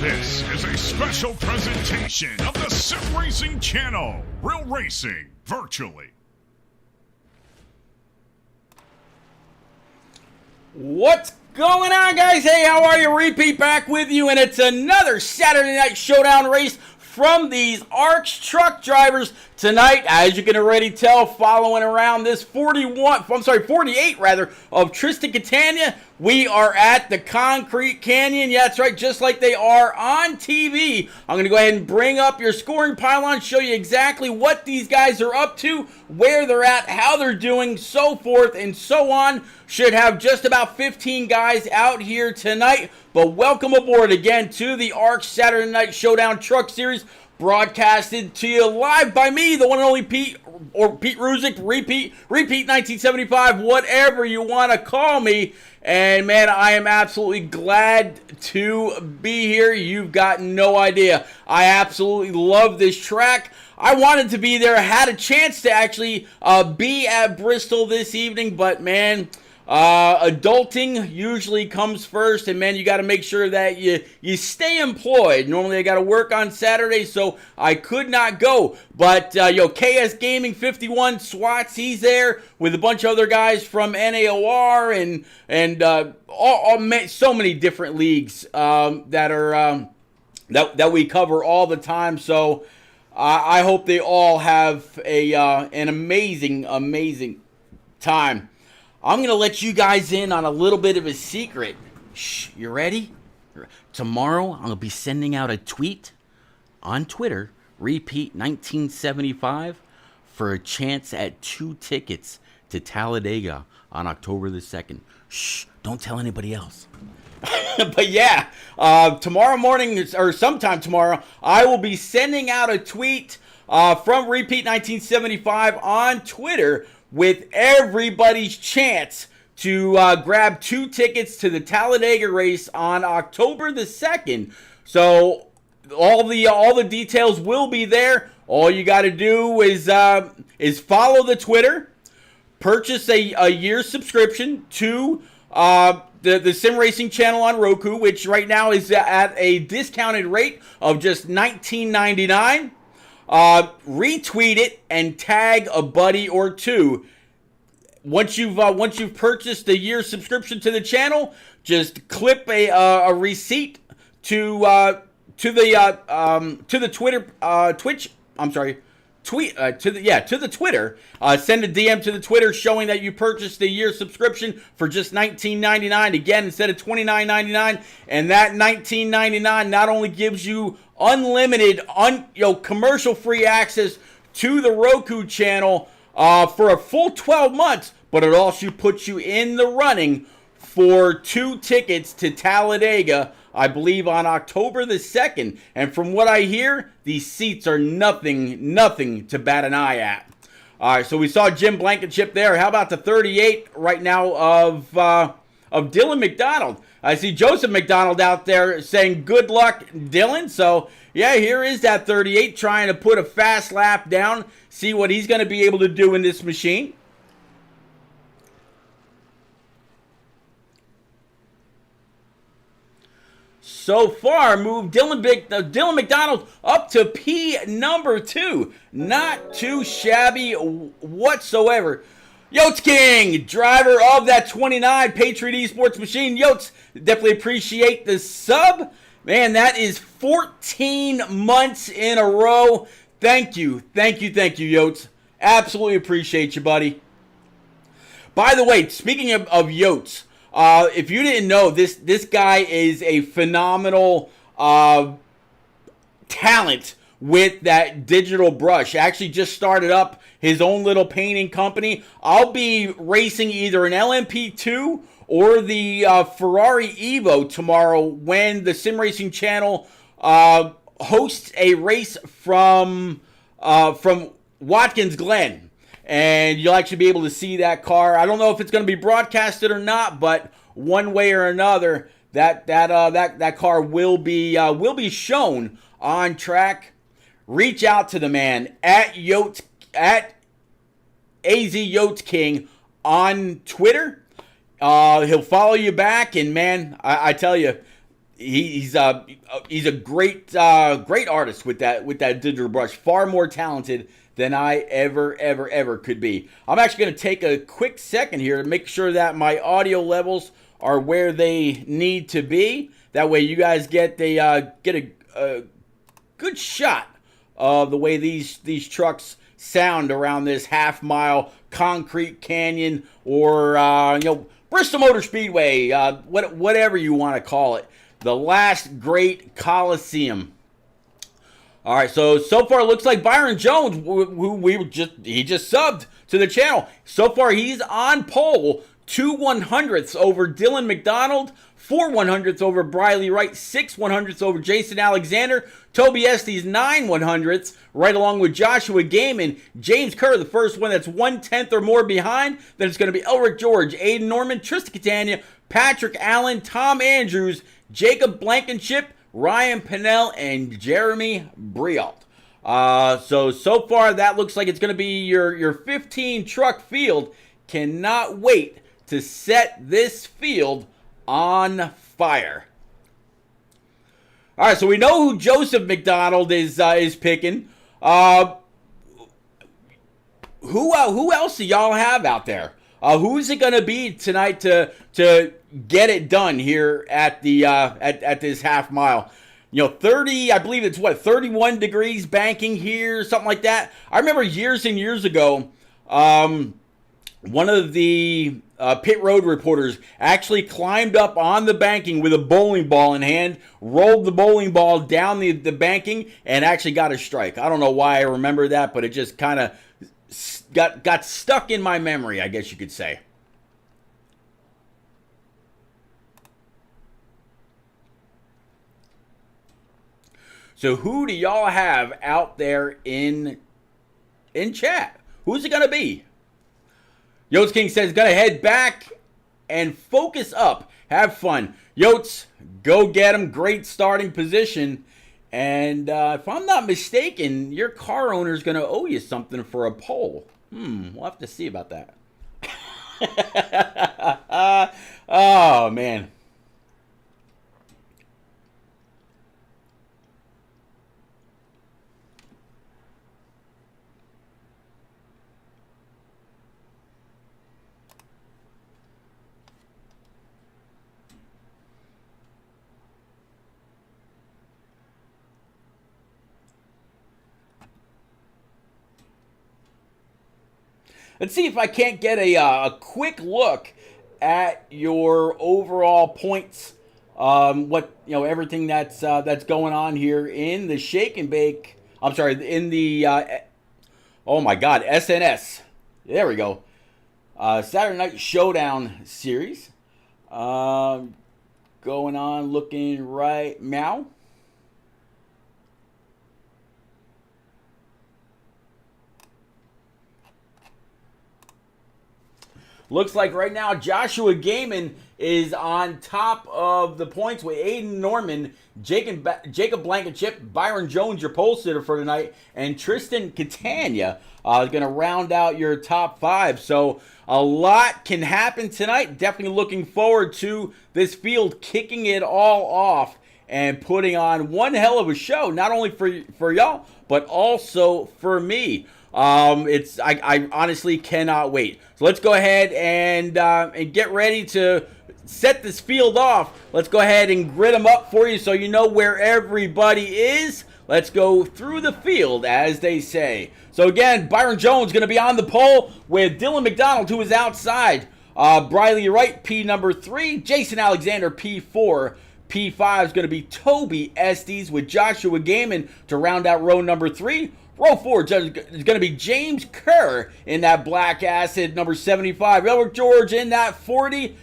This is a special presentation of the Sim Racing Channel. Real racing, virtually. What's going on, guys? Hey, how are you? Repeat back with you, and it's another Saturday Night Showdown race from these ARCS truck drivers tonight. As you can already tell, following around this 48 of Tristan Catania, we are at the Concrete Canyon. Yeah, that's right, just like they are on TV. I'm going to go ahead and bring up your scoring pylon, show you exactly what these guys are up to, where they're at, how they're doing, so forth and so on. Should have just about 15 guys out here tonight. But welcome aboard again to the ARCS Saturday Night Showdown Truck Series, broadcasted to you live by me, the one and only Pete, or Pete Ruzick, Repeat 1975, whatever you want to call me. And man, I am absolutely glad to be here. You've got no idea. I absolutely love this track. I wanted to be there. I had a chance to actually be at Bristol this evening, but man, adulting usually comes first, and man, you got to make sure that you stay employed. Normally I got to work on Saturday, so I could not go, but KS Gaming 51 Swats, he's there with a bunch of other guys from NAOR and so many different leagues that are that we cover all the time. So I hope they all have an amazing time. I'm going to let you guys in on a little bit of a secret. Shh, you ready? Tomorrow, I'm going to be sending out a tweet on Twitter, Repeat 1975, for a chance at 2 tickets to Talladega on October the 2nd. Shh, don't tell anybody else. But yeah, tomorrow morning, or sometime tomorrow, I will be sending out a tweet from Repeat 1975 on Twitter with everybody's chance to grab 2 tickets to the Talladega race on October the 2nd. So all the details will be there. All you got to do is follow the Twitter, purchase a year's subscription to the Sim Racing channel on Roku, which right now is at a discounted rate of just $19.99. Retweet it and tag a buddy or two. Once you've purchased a year's subscription to the channel, just clip a receipt to the Twitter to the Twitter. Send a DM to the Twitter showing that you purchased the year subscription for just $19.99. Again, instead of $29.99. And that $19.99 not only gives you unlimited, commercial-free access to the Roku channel for a full 12 months, but it also puts you in the running for 2 tickets to Talladega, I believe on October the 2nd. And from what I hear, these seats are nothing to bat an eye at. All right, so we saw Jim Blankenship there. How about the 38 right now of Dylan McDonald? I see Joseph McDonald out there saying good luck, Dylan. So yeah, here is that 38 trying to put a fast lap down. See what he's going to be able to do in this machine. So far, moved Dylan McDonald up to P number 2. Not too shabby whatsoever. Yotes King, driver of that 29 Patriot Esports machine. Yotes, definitely appreciate the sub. Man, that is 14 months in a row. Thank you, Yotes. Absolutely appreciate you, buddy. By the way, speaking of Yotes, if you didn't know, this guy is a phenomenal talent with that digital brush. Actually just started up his own little painting company. I'll be racing either an LMP2 or the Ferrari Evo tomorrow when the Sim Racing channel hosts a race from Watkins Glen. And you'll actually be able to see that car. I don't know if it's going to be broadcasted or not, but one way or another, that car will be shown on track. Reach out to the man at AZ Yotes King on Twitter. He'll follow you back, and man, I tell you, he's a great artist with that digital brush. Far more talented than I ever could be. I'm actually going to take a quick second here to make sure that my audio levels are where they need to be. That way you guys get a good shot of the way these trucks sound around this half-mile concrete canyon, or Bristol Motor Speedway, whatever you want to call it. The last great Coliseum. All right, so far it looks like Byron Jones, he just subbed to the channel. So far he's on pole, 2 100ths over Dylan McDonald, 4 100ths over Briley Wright, 6 100ths over Jason Alexander, Toby Estes 9 100ths, right along with Joshua Gaiman. James Kerr, the first one that's 1/10 or more behind. Then it's going to be Elric George, Aiden Norman, Tristan Catania, Patrick Allen, Tom Andrews, Jacob Blankenship, Ryan Pennell, and Jeremy Brialt. So far that looks like it's going to be your 15 truck field. Cannot wait to set this field on fire. All right, so we know who Joseph McDonald is picking. Who else do y'all have out there? Who's it gonna be tonight to get it done here at the at this half mile? 30, I believe it's 31 degrees banking here, something like that. I remember years and years ago, one of the pit road reporters actually climbed up on the banking with a bowling ball in hand, rolled the bowling ball down the banking, and actually got a strike. I don't know why I remember that, but it just kind of got stuck in my memory, I guess you could say. So who do y'all have out there in chat? Who's it going to be? Yotes King says, going to head back and focus up. Have fun. Yotes, go get him. Great starting position. And if I'm not mistaken, your car owner is going to owe you something for a pole. We'll have to see about that. Oh, man. Let's see if I can't get a quick look at your overall points. Everything that's going on here in the Shake and Bake. I'm sorry, in the oh my God, SNS. There we go. Saturday Night Showdown series. Going on, looking right now. Looks like right now Joshua Gaiman is on top of the points with Aiden Norman, Jacob Blankenship, Byron Jones, your pole sitter for tonight, and Tristan Catania is going to round out your top 5. So a lot can happen tonight. Definitely looking forward to this field kicking it all off and putting on one hell of a show, not only for y'all, but also for me. I honestly cannot wait. So let's go ahead and get ready to set this field off. Let's go ahead and grid them up for you so you know where everybody is. Let's go through the field, as they say. So again, Byron Jones going to be on the pole with Dylan McDonald, who is outside. Briley Wright, P number 3. Jason Alexander, P4. P5 is going to be Toby Estes with Joshua Gaiman to round out row number 3. Row 4 is going to be James Kerr in that black acid, number 75. Elric George in that 40.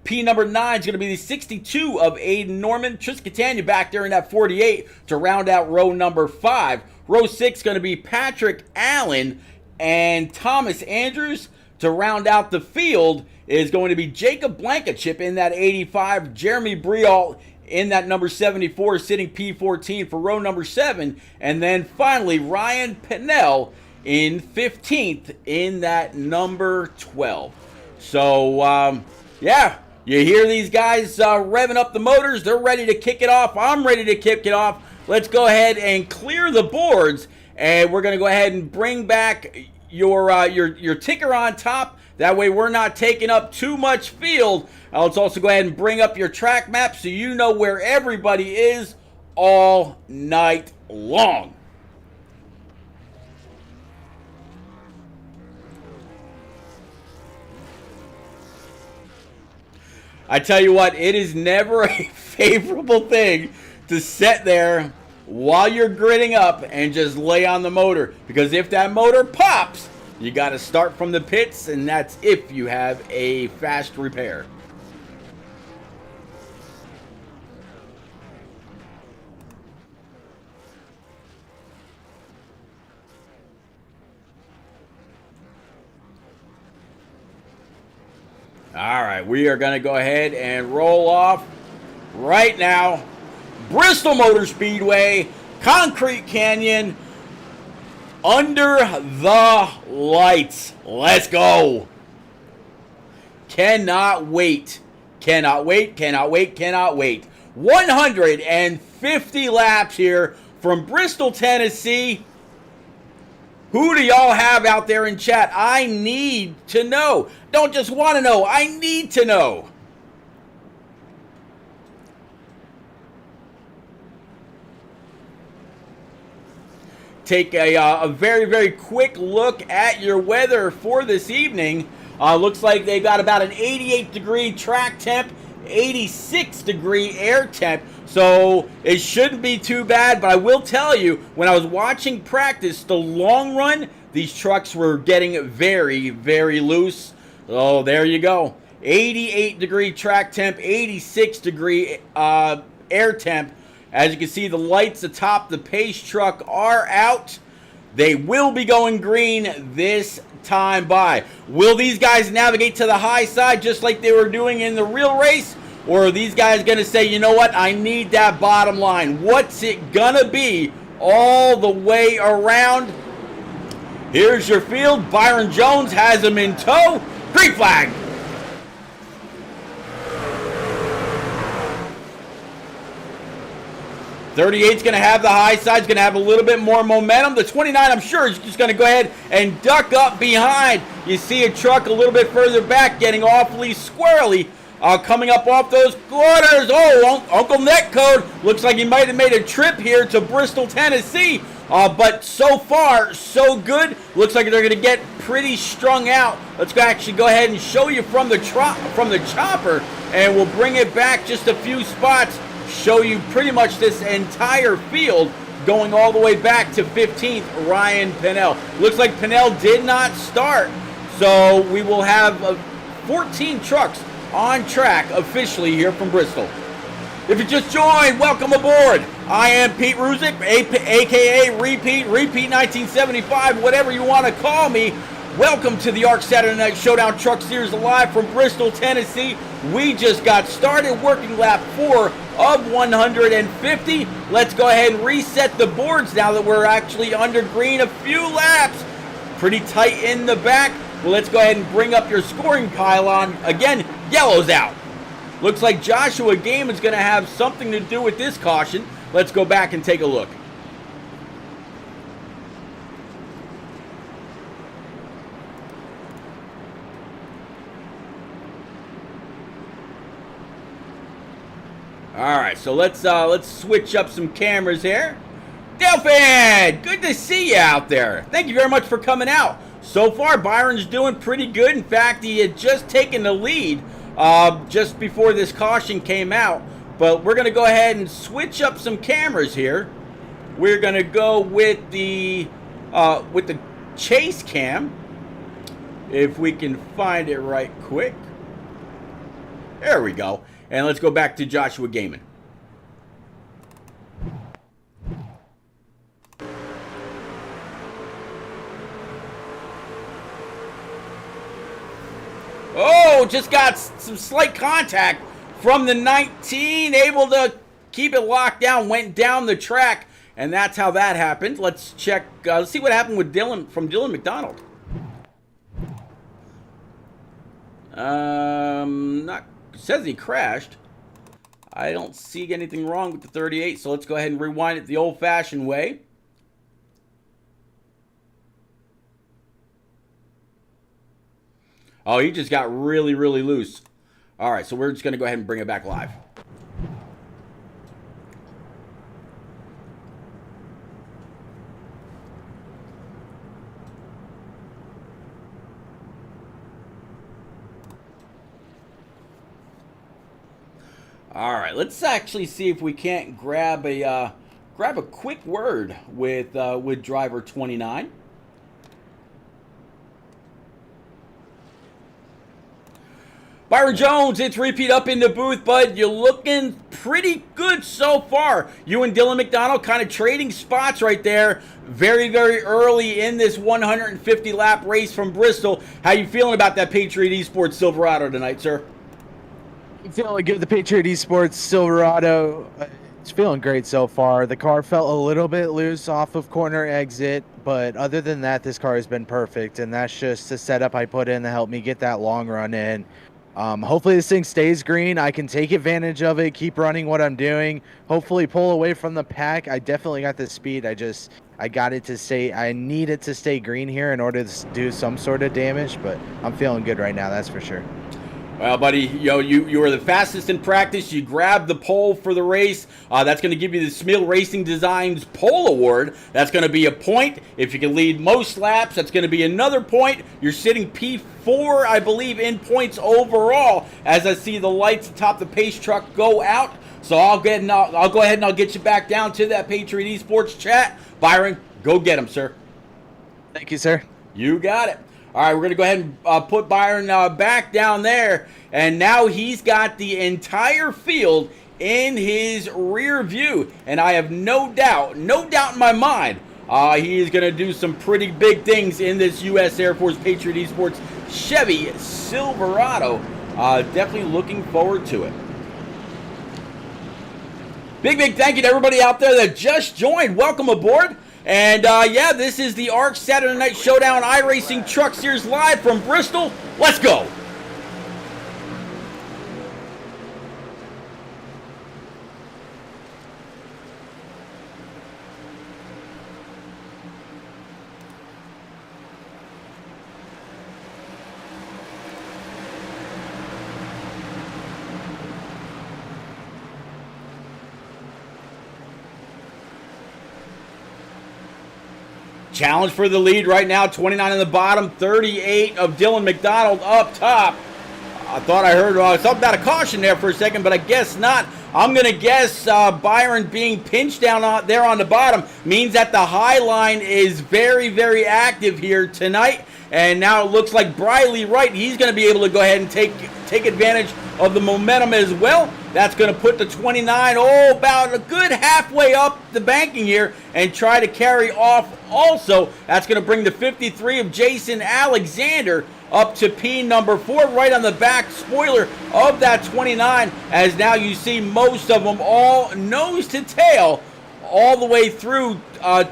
P number 9 is going to be the 62 of Aiden Norman. Tristan Catania back there in that 48 to round out row number 5. Row 6 is going to be Patrick Allen and Thomas Andrews. To round out the field is going to be Jacob Blankenship in that 85. Jeremy Brialt in that number 74, sitting P14 for row number 7. And then finally, Ryan Pennell in 15th in that number 12. So, yeah, You hear these guys revving up the motors. They're ready to kick it off. I'm ready to kick it off. Let's go ahead and clear the boards. And we're going to go ahead and bring back your ticker on top. That way we're not taking up too much field. Let's also go ahead and bring up your track map so you know where everybody is all night long. I tell you what, it is never a favorable thing to sit there while you're gridding up and just lay on the motor. Because if that motor pops, you got to start from the pits, and that's if you have a fast repair. All right, we are going to go ahead and roll off right now. Bristol Motor Speedway, Concrete Canyon, under the lights. Let's go. Cannot wait. Cannot wait, cannot wait, cannot wait. 150 laps here from Bristol, Tennessee. Who do y'all have out there in chat? I need to know. Don't just want to know. I need to know. Take a very, very quick look at your weather for this evening. Looks like they've got about an 88-degree track temp, 86-degree air temp. So it shouldn't be too bad, but I will tell you, when I was watching practice, the long run, these trucks were getting very, very loose. Oh, there you go. 88-degree track temp, 86-degree air temp. As you can see, the lights atop the pace truck are out. They will be going green this time by. Will these guys navigate to the high side just like they were doing in the real race? Or are these guys going to say, you know what, I need that bottom line? What's it going to be all the way around? Here's your field. Byron Jones has him in tow. Green flag. .38's going to have the high side. It's going to have a little bit more momentum. The 29, I'm sure, is just going to go ahead and duck up behind. You see a truck a little bit further back getting awfully squirrely. Coming up off those corners. Oh, Uncle Netcode looks like he might have made a trip here to Bristol, Tennessee. But so far, so good. Looks like they're going to get pretty strung out. Let's actually go ahead and show you from the chopper, and we'll bring it back just a few spots. Show you pretty much this entire field going all the way back to 15th, Ryan Pennell. Looks like Pennell did not start, so we will have 14 trucks on track officially here from Bristol. If you just joined, welcome aboard. I am Pete Ruzick, aka Repeat 1975, whatever you want to call me. Welcome to the ARCS Saturday Night Showdown Truck Series live from Bristol, Tennessee. We just got started working lap 4 of 150. Let's go ahead and reset the boards now that we're actually under green a few laps. Pretty tight in the back. Well, let's go ahead and bring up your scoring pylon. Again, yellow's out. Looks like Joshua Gaiman's going to have something to do with this caution. Let's go back and take a look. All right, so let's switch up some cameras here. Delphin, good to see you out there. Thank you very much for coming out. So far, Byron's doing pretty good. In fact, he had just taken the lead just before this caution came out. But we're going to go ahead and switch up some cameras here. We're going to go with the chase cam, if we can find it right quick. There we go. And let's go back to Joshua Gaiman. Oh, just got some slight contact from the 19, able to keep it locked down, went down the track, and that's how that happened. Let's check, let's see what happened with Dylan McDonald. Not says he crashed. I don't see anything wrong with the 38, so let's go ahead and rewind it the old-fashioned way. Oh, he just got really, really loose. All right, so we're just going to go ahead and bring it back live. All right, let's actually see if we can't grab a quick word with driver 29. Byron Jones, it's repeat up in the booth, bud. You're looking pretty good so far. You and Dylan McDonald kind of trading spots right there very, very early in this 150-lap race from Bristol. How you feeling about that Patriot Esports Silverado tonight, sir? I'm feeling good. The Patriot Esports Silverado, it's feeling great so far. The car felt a little bit loose off of corner exit, but other than that, this car has been perfect, and that's just the setup I put in to help me get that long run in. Hopefully this thing stays green. I can take advantage of it, keep running what I'm doing, hopefully pull away from the pack. I definitely got the speed. I got it to stay, I need it to stay green here in order to do some sort of damage, but I'm feeling good right now, that's for sure. Well, buddy, you were the fastest in practice. You grabbed the pole for the race. That's going to give you the Smil Racing Designs Pole Award. That's going to be a point. If you can lead most laps, that's going to be another point. You're sitting P4, I believe, in points overall. As I see the lights atop the pace truck go out, so I'll go ahead and I'll get you back down to that Patriot Esports chat. Byron, go get him, sir. Thank you, sir. You got it. All right, we're going to go ahead and put Byron back down there. And now he's got the entire field in his rear view. And I have no doubt in my mind, he is going to do some pretty big things in this U.S. Air Force Patriot Esports Chevy Silverado. Definitely looking forward to it. Big thank you to everybody out there that just joined. Welcome aboard. And yeah, this is the ARCS Saturday Night Showdown iRacing Truck Series live from Bristol. Let's go. Challenge for the lead right now, 29 in the bottom, 38 of Dylan McDonald up top. I thought I heard something about a caution there for a second, but I guess not. I'm going to guess Byron being pinched down there on the bottom means that the high line is very, very active here tonight. And now it looks like Briley Wright, he's going to be able to go ahead and take advantage of the momentum as well. That's going to put the 29 about a good halfway up the banking here and try to carry off also. That's going to bring the 53 of Jason Alexander up to P number 4, right on the back spoiler of that 29, as now you see most of them all nose to tail all the way through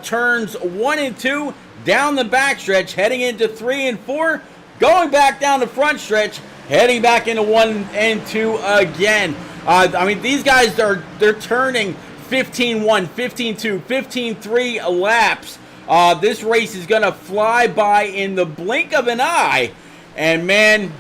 turns 1 and 2, down the back stretch, heading into 3 and 4, going back down the front stretch, heading back into 1 and 2 again. I mean, these guys, they're turning 15-1, 15-2, 15-3 laps. This race is going to fly by in the blink of an eye. And man,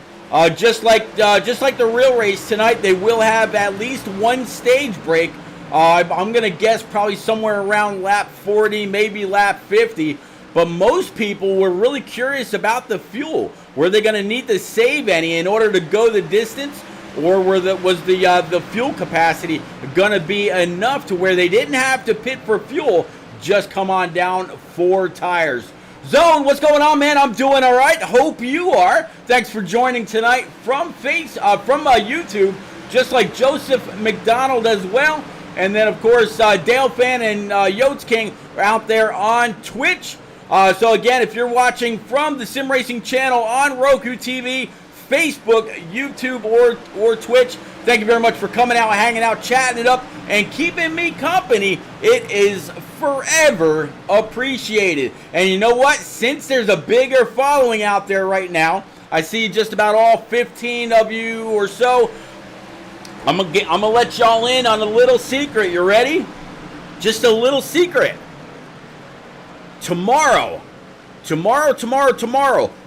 just like the real race tonight, they will have at least one stage break. I'm going to guess probably somewhere around lap 40, maybe lap 50. But most people were really curious about the fuel. Were they going to need to save any in order to go the distance? Or was the fuel capacity going to be enough to where they didn't have to pit for fuel, just come on down 4 tires? Zone, what's going on, man? I'm doing all right. Hope you are. Thanks for joining tonight from YouTube, just like Joseph McDonald as well. And then, of course, Dale Fan and Yotes King are out there on Twitch. So, again, if you're watching from the Sim Racing channel on Roku TV, Facebook, YouTube, or Twitch, thank you very much for coming out, hanging out, chatting it up, and keeping me company. It is forever appreciated. And you know what? Since there's a bigger following out there right now, I see just about all 15 of you or so I'm gonna let y'all in on a little secret. You ready? Just a little secret. Tomorrow,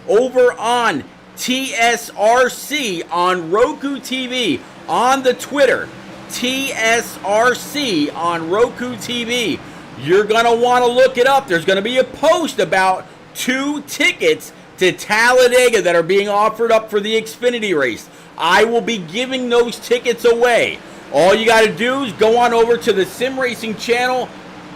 over on TSRC on Roku TV, on the Twitter, TSRC on Roku TV. You're going to want to look it up. There's going to be a post about 2 tickets to Talladega that are being offered up for the Xfinity race. I will be giving those tickets away. All you got to do is go on over to the Sim Racing channel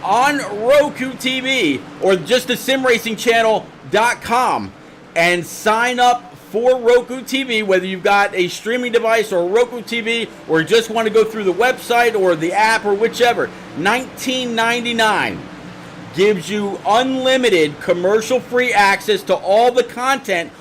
on Roku TV or just the simracingchannel.com and sign up for Roku TV, whether you've got a streaming device or Roku TV or just want to go through the website or the app or whichever. $19.99 gives you unlimited commercial-free access to all the content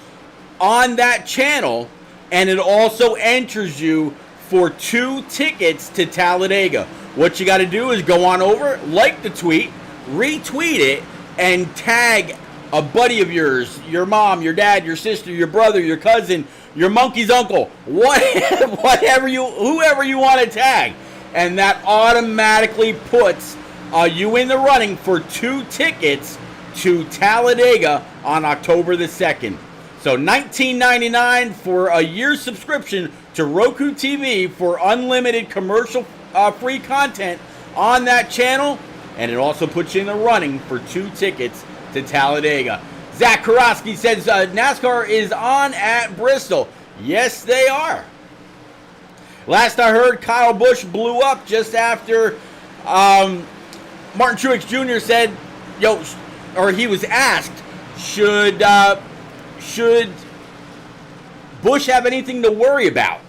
on that channel, and it also enters you for 2 tickets to Talladega. What you got to do is go on over, like the tweet, retweet it, and tag a buddy of yours, your mom, your dad, your sister, your brother, your cousin, your monkey's uncle, whoever you want to tag. And that automatically puts you in the running for 2 tickets to Talladega on October the 2nd. So $19.99 for a year's subscription to Roku TV for unlimited commercial-free content on that channel. And it also puts you in the running for 2 tickets to Talladega. Zach Karofsky says NASCAR is on at Bristol. Yes, they are. Last I heard, Kyle Busch blew up just after Martin Truex Jr. said, he was asked, should Busch have anything to worry about?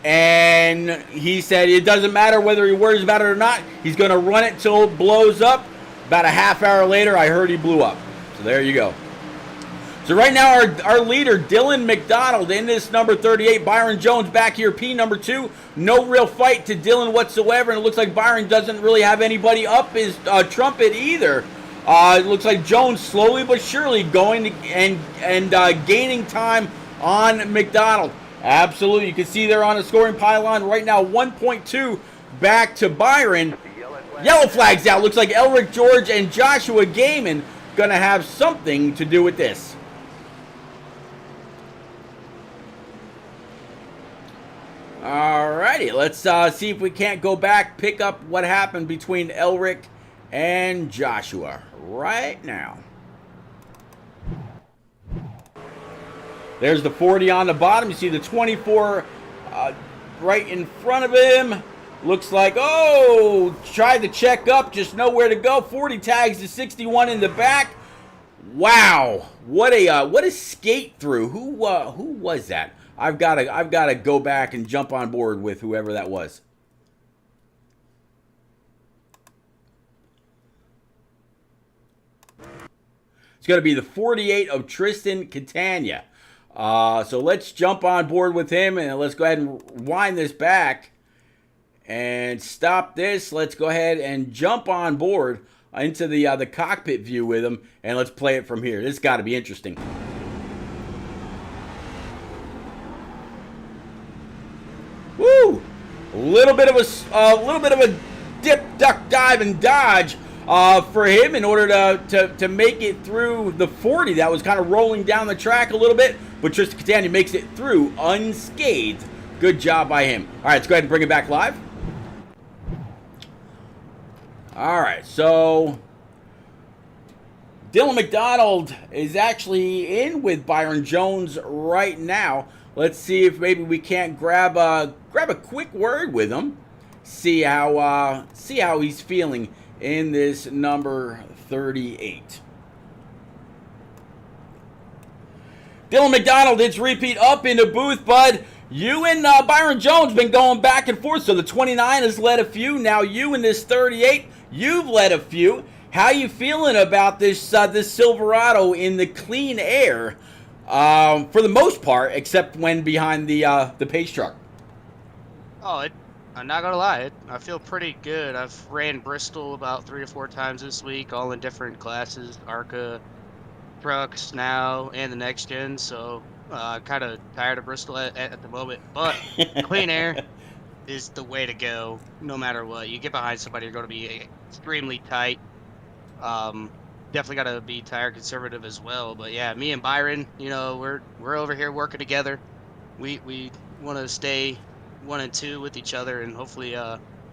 And he said it doesn't matter whether he worries about it or not. He's going to run it till it blows up. About a half hour later, I heard he blew up. So there you go. So right now, our leader, Dylan McDonald, in this number 38. Byron Jones back here, P number 2. No real fight to Dylan whatsoever. And it looks like Byron doesn't really have anybody up his trumpet either. It looks like Jones slowly but surely going to, and gaining time on McDonald. Absolutely. You can see there on the scoring pylon right now, 1.2 back to Byron. Yellow flags out. Looks like Elric George and Joshua Gaiman going to have something to do with this. Alrighty, let's see if we can't go back, pick up what happened between Elric and Joshua right now. There's the 40 on the bottom. You see the 24 right in front of him. Looks like, tried to check up, just nowhere to go. 40 tags to 61 in the back. Wow, what a skate through. Who was that? I've got to go back and jump on board with whoever that was. It's going to be the 48 of Tristan Catania. So let's jump on board with him, and let's go ahead and wind this back and stop this. Let's go ahead and jump on board into the cockpit view with him, and let's play it from here. This has got to be interesting. Woo! A little bit of a dip, duck, dive, and dodge for him in order to make it through the 40 that was kind of rolling down the track a little bit, but Tristan Catania makes it through unscathed. Good job by him. All right, let's go ahead and bring it back live. All right, so Dylan McDonald is actually in with Byron Jones right now. Let's see if maybe we can't grab a quick word with him. See how he's feeling in this number 38. Dylan McDonald, it's repeat up in the booth, bud. You and Byron Jones been going back and forth. So the 29 has led a few. Now you in this 38, you've led a few. How you feeling about this this Silverado in the clean air? For the most part, except when behind the pace truck. I'm not gonna lie, I feel pretty good. I've ran Bristol about 3 or 4 times this week, all in different classes, ARCA, trucks now, and the next gen. So kind of tired of Bristol at the moment, but clean air, is the way to go, no matter what. You get behind somebody, you're going to be extremely tight. Definitely got to be tire conservative as well. But yeah, me and Byron, you know, we're over here working together. We want to stay 1 and 2 with each other, and hopefully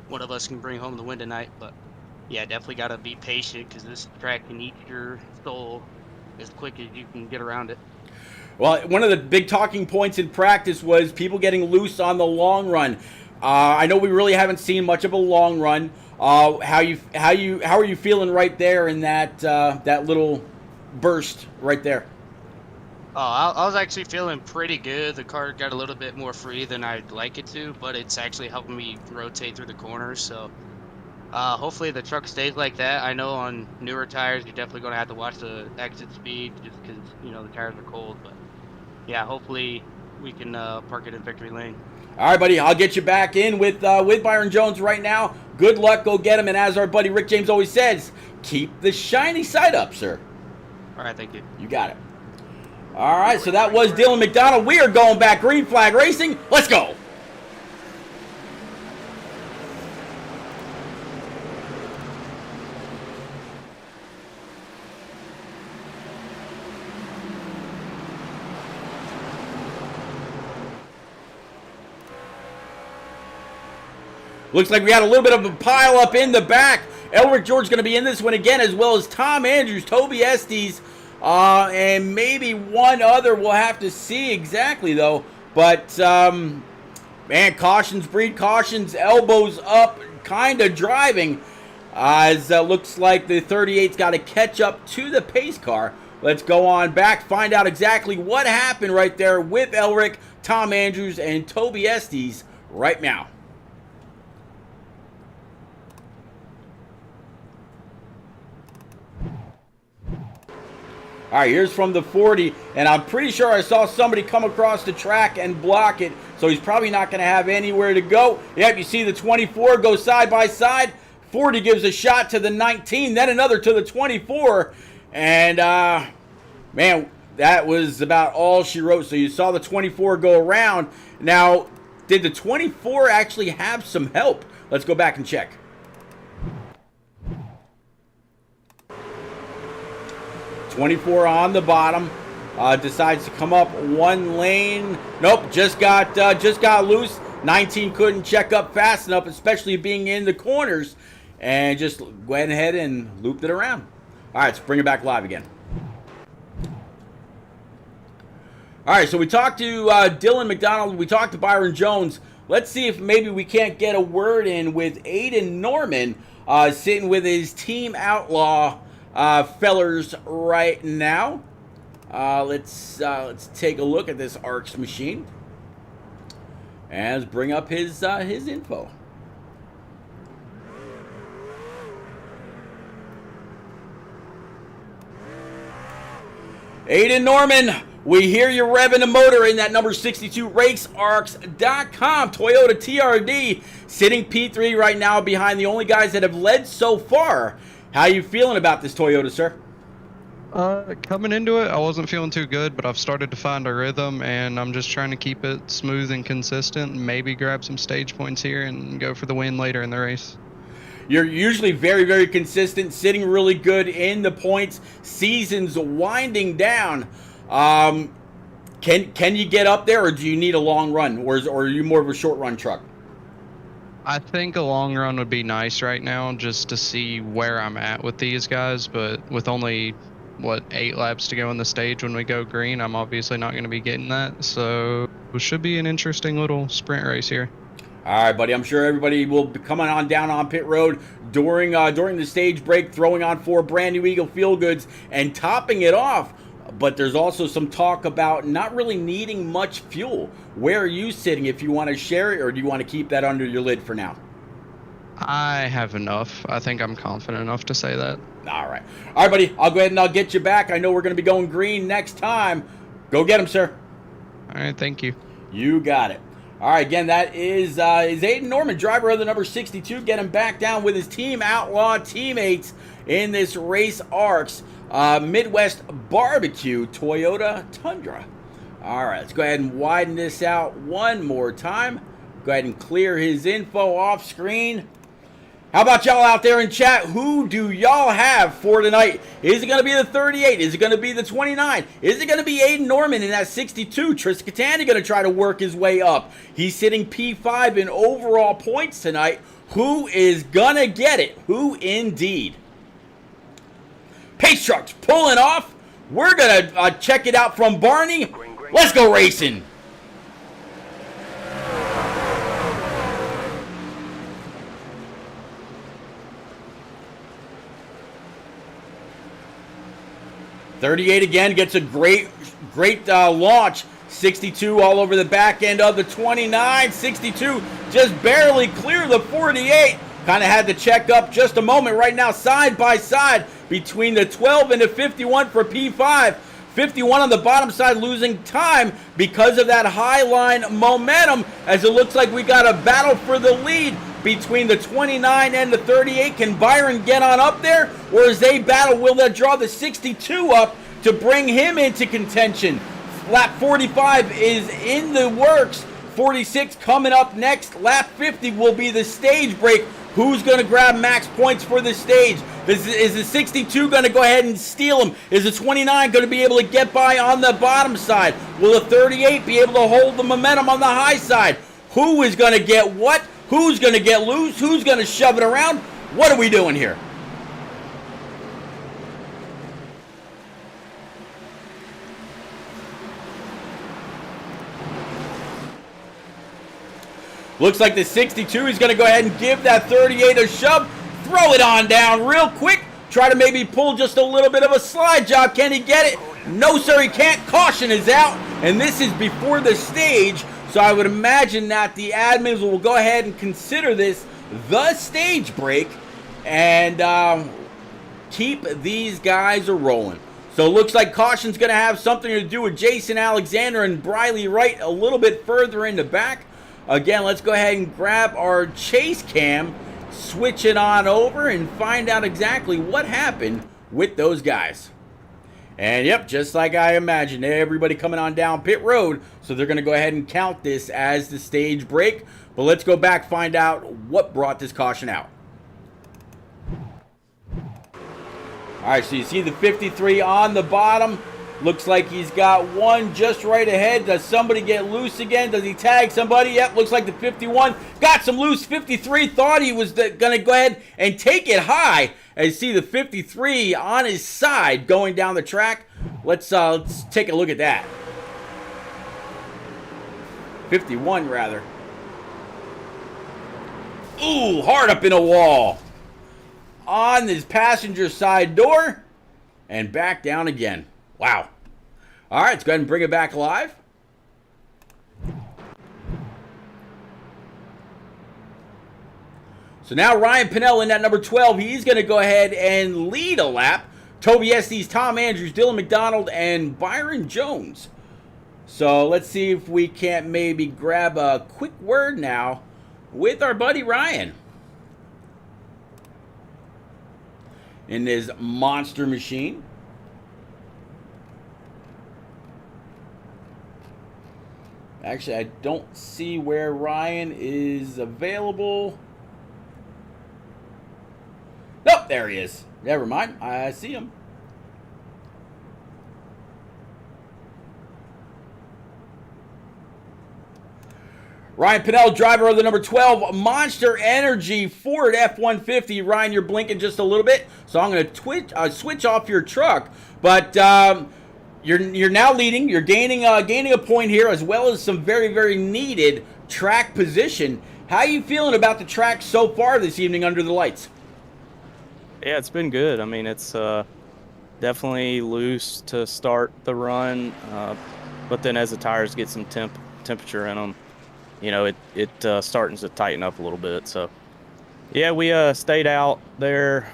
one of us can bring home the win tonight. But yeah, definitely got to be patient because this track can eat your soul as quick as you can get around it. Well, one of the big talking points in practice was people getting loose on the long run. I know we really haven't seen much of a long run. How are you feeling right there in that little burst right there? Oh, I was actually feeling pretty good. The car got a little bit more free than I'd like it to, but it's actually helping me rotate through the corners. So hopefully the truck stays like that. I know on newer tires you're definitely going to have to watch the exit speed just because, you know, the tires are cold. But yeah, hopefully we can park it in victory lane. All right, buddy, I'll get you back in with Byron Jones right now. Good luck, go get him, and as our buddy Rick James always says, keep the shiny side up, sir. All right, thank you. You got it. All right, so that was Dylan McDonald. We are going back green flag racing. Let's go. Looks like we got a little bit of a pile up in the back. Elric George going to be in this one again, as well as Tom Andrews, Toby Estes, and maybe one other. We'll have to see exactly, though. But, man, cautions breed cautions, elbows up, kind of driving. As looks like the 38's got to catch up to the pace car. Let's go on back, find out exactly what happened right there with Elric, Tom Andrews, and Toby Estes right now. All right, here's from the 40, and I'm pretty sure I saw somebody come across the track and block it, so he's probably not going to have anywhere to go. Yep, you see the 24 go side by side. 40 gives a shot to the 19, then another to the 24, and, man, that was about all she wrote. So you saw the 24 go around. Now, did the 24 actually have some help? Let's go back and check. '24 on the bottom, decides to come up one lane. Nope, just got loose. 19 couldn't check up fast enough, especially being in the corners, and just went ahead and looped it around. All right, let's bring it back live again. All right, so we talked to Dylan McDonald. We talked to Byron Jones. Let's see if maybe we can't get a word in with Aiden Norman, sitting with his Team Outlaw fellers right now. Let's take a look at this ARCS machine and let's bring up his info. Aiden Norman, we hear you revving a motor in that number 62 RaceArcs.com Toyota TRD, sitting P3 right now behind the only guys that have led so far. How you feeling about this Toyota, sir? Coming into it, I wasn't feeling too good, but I've started to find a rhythm, and I'm just trying to keep it smooth and consistent, and maybe grab some stage points here and go for the win later in the race. You're usually very, very consistent, sitting really good in the points. Season's winding down. Can you get up there, or do you need a long run, or are you more of a short run truck? I think a long run would be nice right now, just to see where I'm at with these guys, but with only, 8 laps to go on the stage when we go green, I'm obviously not going to be getting that, so it should be an interesting little sprint race here. All right, buddy, I'm sure everybody will be coming on down on pit road during the stage break, throwing on 4 brand new Eagle Feel Goods and topping it off. But there's also some talk about not really needing much fuel. Where are you sitting, if you want to share it, or do you want to keep that under your lid for now? I have enough. I think I'm confident enough to say that. All right, buddy, I'll go ahead and I'll get you back. I know we're going to be going green next time. Go get him, sir. All right, thank you. You got it. All right, again, that is Aiden Norman, driver of the number 62, getting back down with his Team Outlaw teammates in this Race ARCS Midwest Barbecue Toyota Tundra. All right, let's go ahead and widen this out one more time. Go ahead and clear his info off screen. How about y'all out there in chat? Who do y'all have for tonight? Is it going to be the 38? Is it going to be the 29? Is it going to be Aiden Norman in that 62? Tris Catani going to try to work his way up. He's sitting P5 in overall points tonight. Who is going to get it? Who indeed? Pace trucks pulling off. We're going to check it out from Barney. Let's go racing. .38 again gets a great launch. 62 all over the back end of the 29. 62 just barely clear the 48. Kind of had to check up just a moment. Right now, side by side between the 12 and the 51 for P5. 51 on the bottom side losing time because of that high line momentum, as it looks like we got a battle for the lead between the 29 and the 38. Can Byron get on up there, or as they battle, will they draw the 62 up to bring him into contention? Lap 45 is in the works. 46 coming up next. Lap 50 will be the stage break. Who's going to grab max points for the stage? Is the 62 going to go ahead and steal him? Is the 29 going to be able to get by on the bottom side? Will the 38 be able to hold the momentum on the high side? Who is going to get what? Who's going to get loose? Who's going to shove it around? What are we doing here? Looks like the 62 is going to go ahead and give that 38 a shove. Throw it on down real quick. Try to maybe pull just a little bit of a slide job. Can he get it? No, sir, he can't. Caution is out. And this is before the stage. So I would imagine that the admins will go ahead and consider this the stage break and keep these guys a-rolling. So it looks like caution's going to have something to do with Jason Alexander and Briley Wright a little bit further in the back. Again, let's go ahead and grab our chase cam, switch it on over, and find out exactly what happened with those guys. And yep, just like I imagined, everybody coming on down pit road, so they're going to go ahead and count this as the stage break. But let's go back, find out what brought this caution out. All right, so you see the 53 on the bottom. Looks like he's got one just right ahead. Does somebody get loose again? Does he tag somebody? Yep, looks like the 51 got some loose. 53 thought he was going to go ahead and take it high. And you see the 53 on his side going down the track. Let's take a look at that. 51 rather. Ooh, hard up in a wall. On his passenger side door. And back down again. Wow. All right, let's go ahead and bring it back live. So now Ryan Pinnell in that number 12. He's going to go ahead and lead a lap. Toby Estes, Tom Andrews, Dylan McDonald, and Byron Jones. So let's see if we can't maybe grab a quick word now with our buddy Ryan. In his monster machine. Actually, I don't see where Ryan is available. Nope, there he is. Never mind, I see him. Ryan Pinnell, driver of the number 12 Monster Energy Ford F-150. Ryan, you're blinking just a little bit, so I'm going to switch off your truck. But you're now leading. You're gaining a point here, as well as some very, very needed track position. How are you feeling about the track so far this evening under the lights? Yeah, it's been good. I mean, it's definitely loose to start the run, but then as the tires get some temperature in them, you know, it starting to tighten up a little bit. So, yeah, we stayed out there,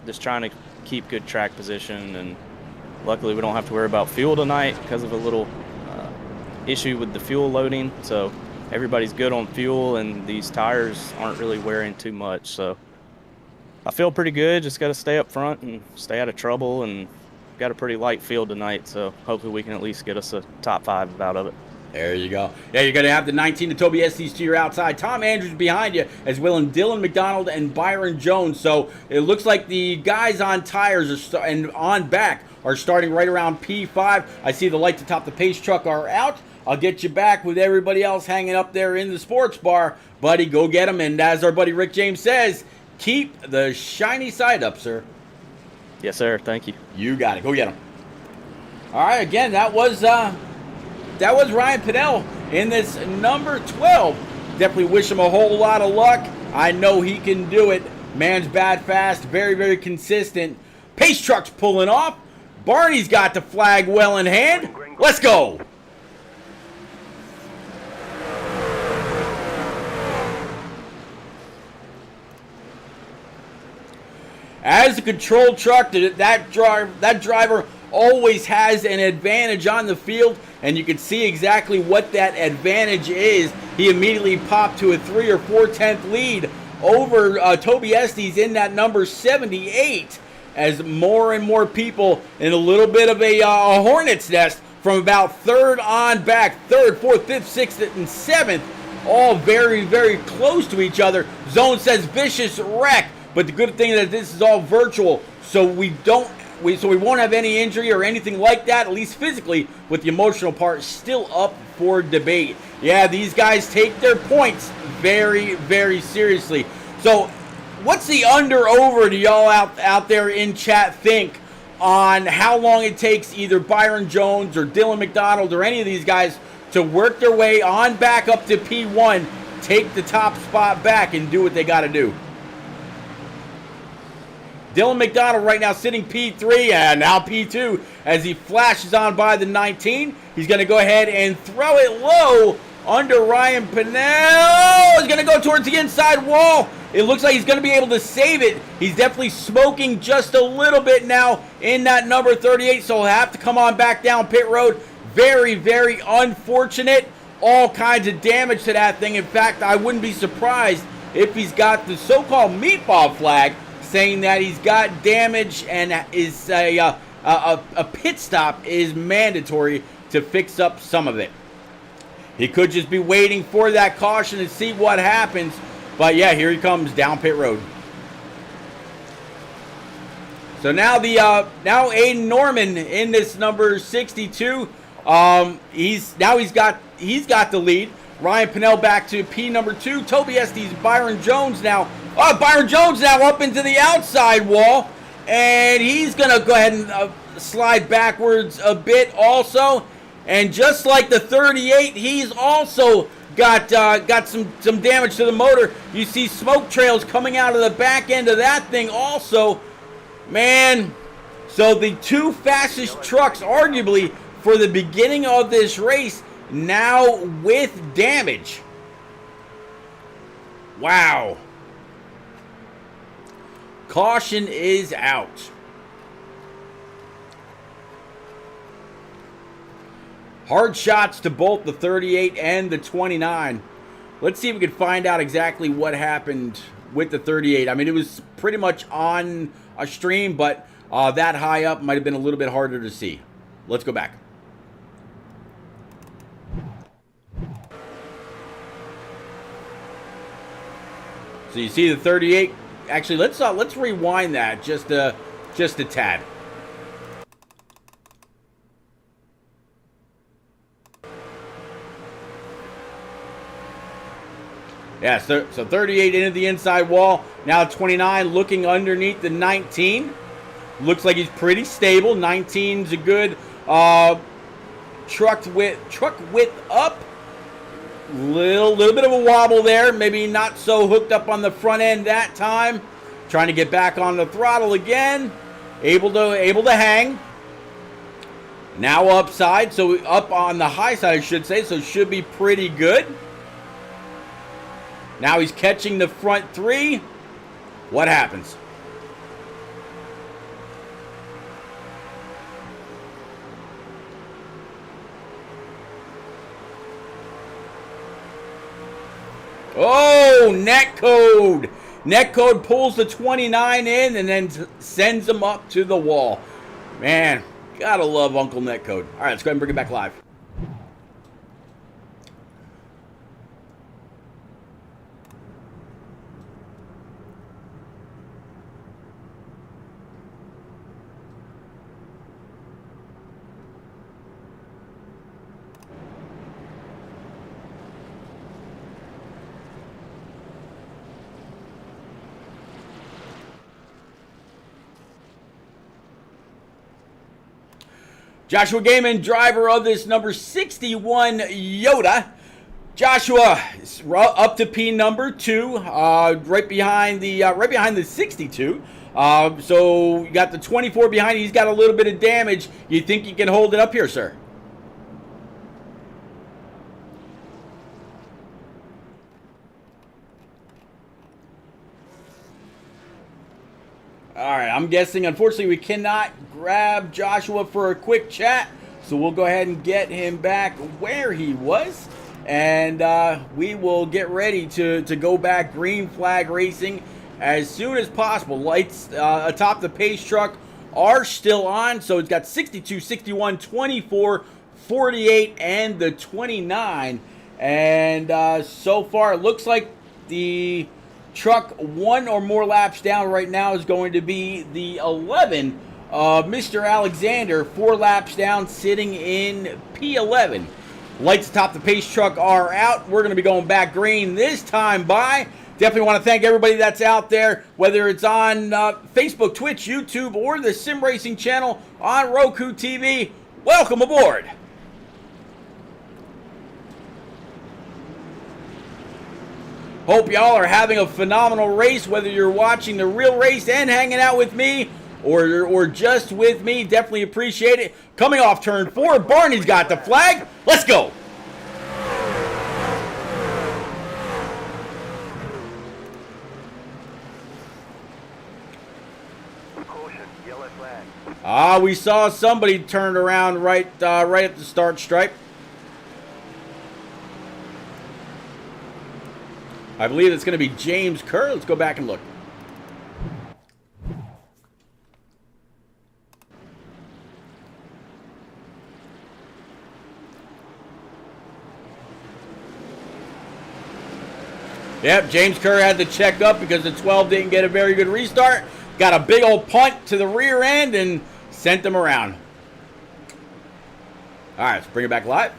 just trying to keep good track position, and luckily we don't have to worry about fuel tonight because of a little issue with the fuel loading. So everybody's good on fuel, and these tires aren't really wearing too much. So I feel pretty good. Just got to stay up front and stay out of trouble, and got a pretty light field tonight. So hopefully we can at least get us a top 5 out of it. There you go. Yeah, you're going to have the 19 to Toby Estes to your outside. Tom Andrews behind you, as well as Dylan McDonald and Byron Jones. So it looks like the guys on tires and on back are starting right around P5. I see the lights atop the pace truck are out. I'll get you back with everybody else hanging up there in the sports bar. Buddy, go get them. And as our buddy Rick James says, keep the shiny side up, sir. Yes, sir. Thank you. You got it. Go get them. All right, again, that was Ryan Pinnell in this number 12. Definitely wish him a whole lot of luck. I know he can do it. Man's bad fast, very, very consistent. Pace truck's pulling off. Barney's got the flag well in hand. Let's go. As a control truck, that driver always has an advantage on the field, and you can see exactly what that advantage is. He immediately popped to a 3 or 4/10 lead over Toby Estes in that number 78, as more and more people in a little bit of a hornet's nest from about third on back, third, fourth, fifth, sixth, and seventh, all very, very close to each other. Zone says vicious wreck, but the good thing is that this is all virtual, so we won't have any injury or anything like that, at least physically, with the emotional part still up for debate. Yeah, these guys take their points very, very seriously. So what's the under-over do y'all out there in chat think on how long it takes either Byron Jones or Dylan McDonald or any of these guys to work their way on back up to P1, take the top spot back, and do what they got to do? Dylan McDonald right now sitting P3 and now P2 as he flashes on by the 19. He's going to go ahead and throw it low under Ryan Pinnell. He's going to go towards the inside wall. It looks like he's going to be able to save it. He's definitely smoking just a little bit now in that number 38, so he'll have to come on back down pit road. Very, very unfortunate. All kinds of damage to that thing. In fact, I wouldn't be surprised if he's got the so-called meatball flag saying that he's got damage and is a pit stop is mandatory to fix up some of it. He could just be waiting for that caution and see what happens. But yeah, here he comes down pit road. So now now Aiden Norman in this number 62. He's got the lead. Ryan Pinnell back to P number 2. Toby Estes, Byron Jones now. Oh, Byron Jones now up into the outside wall. And he's going to go ahead and slide backwards a bit also. And just like the 38, he's also got some damage to the motor. You see smoke trails coming out of the back end of that thing also. Man, so the two fastest trucks arguably for the beginning of this race now with damage. Wow. Caution is out. Hard shots to both the 38 and the 29. Let's see if we can find out exactly what happened with the 38. I mean, it was pretty much on a stream, but that high up might have been a little bit harder to see. Let's go back. So you see the 38. Actually, let's rewind that just a tad. Yeah, so 38 into the inside wall. Now 29 looking underneath the 19. Looks like he's pretty stable. 19's a good truck width up. Little bit of a wobble there. Maybe not so hooked up on the front end that time. Trying to get back on the throttle again. Able to hang. Now upside, so up on the high side I should say, so should be pretty good. Now he's catching the front three. What happens? Oh, netcode. Netcode pulls the 29 in and then sends him up to the wall. Man, gotta love Uncle Netcode. All right, let's go ahead and bring it back live. Joshua Gaiman, driver of this number 61 Yoda. Joshua up to P number 2, right behind the 62. So you got the 24 behind. He's got a little bit of damage. You think you can hold it up here, sir? All right, I'm guessing, unfortunately, we cannot grab Joshua for a quick chat. So we'll go ahead and get him back where he was. And we will get ready to go back green flag racing as soon as possible. Lights atop the pace truck are still on. So it's got 62, 61, 24, 48, and the 29. And so far, it looks like the truck one or more laps down right now is going to be the 11. Mr. Alexander, 4 laps down, sitting in P11. Lights atop the pace truck are out. We're going to be going back green this time by. Definitely want to thank everybody that's out there, whether it's on Facebook, Twitch, YouTube, or the Sim Racing channel on Roku TV. Welcome aboard. Hope y'all are having a phenomenal race, whether you're watching the real race and hanging out with me, or just with me. Definitely appreciate it. Coming off turn 4, Barney's got the flag. Let's go. We saw somebody turned around right at the start stripe. I believe it's going to be James Kerr. Let's go back and look. Yep, James Kerr had to check up because the 12 didn't get a very good restart. Got a big old punt to the rear end and sent them around. All right, let's bring it back live.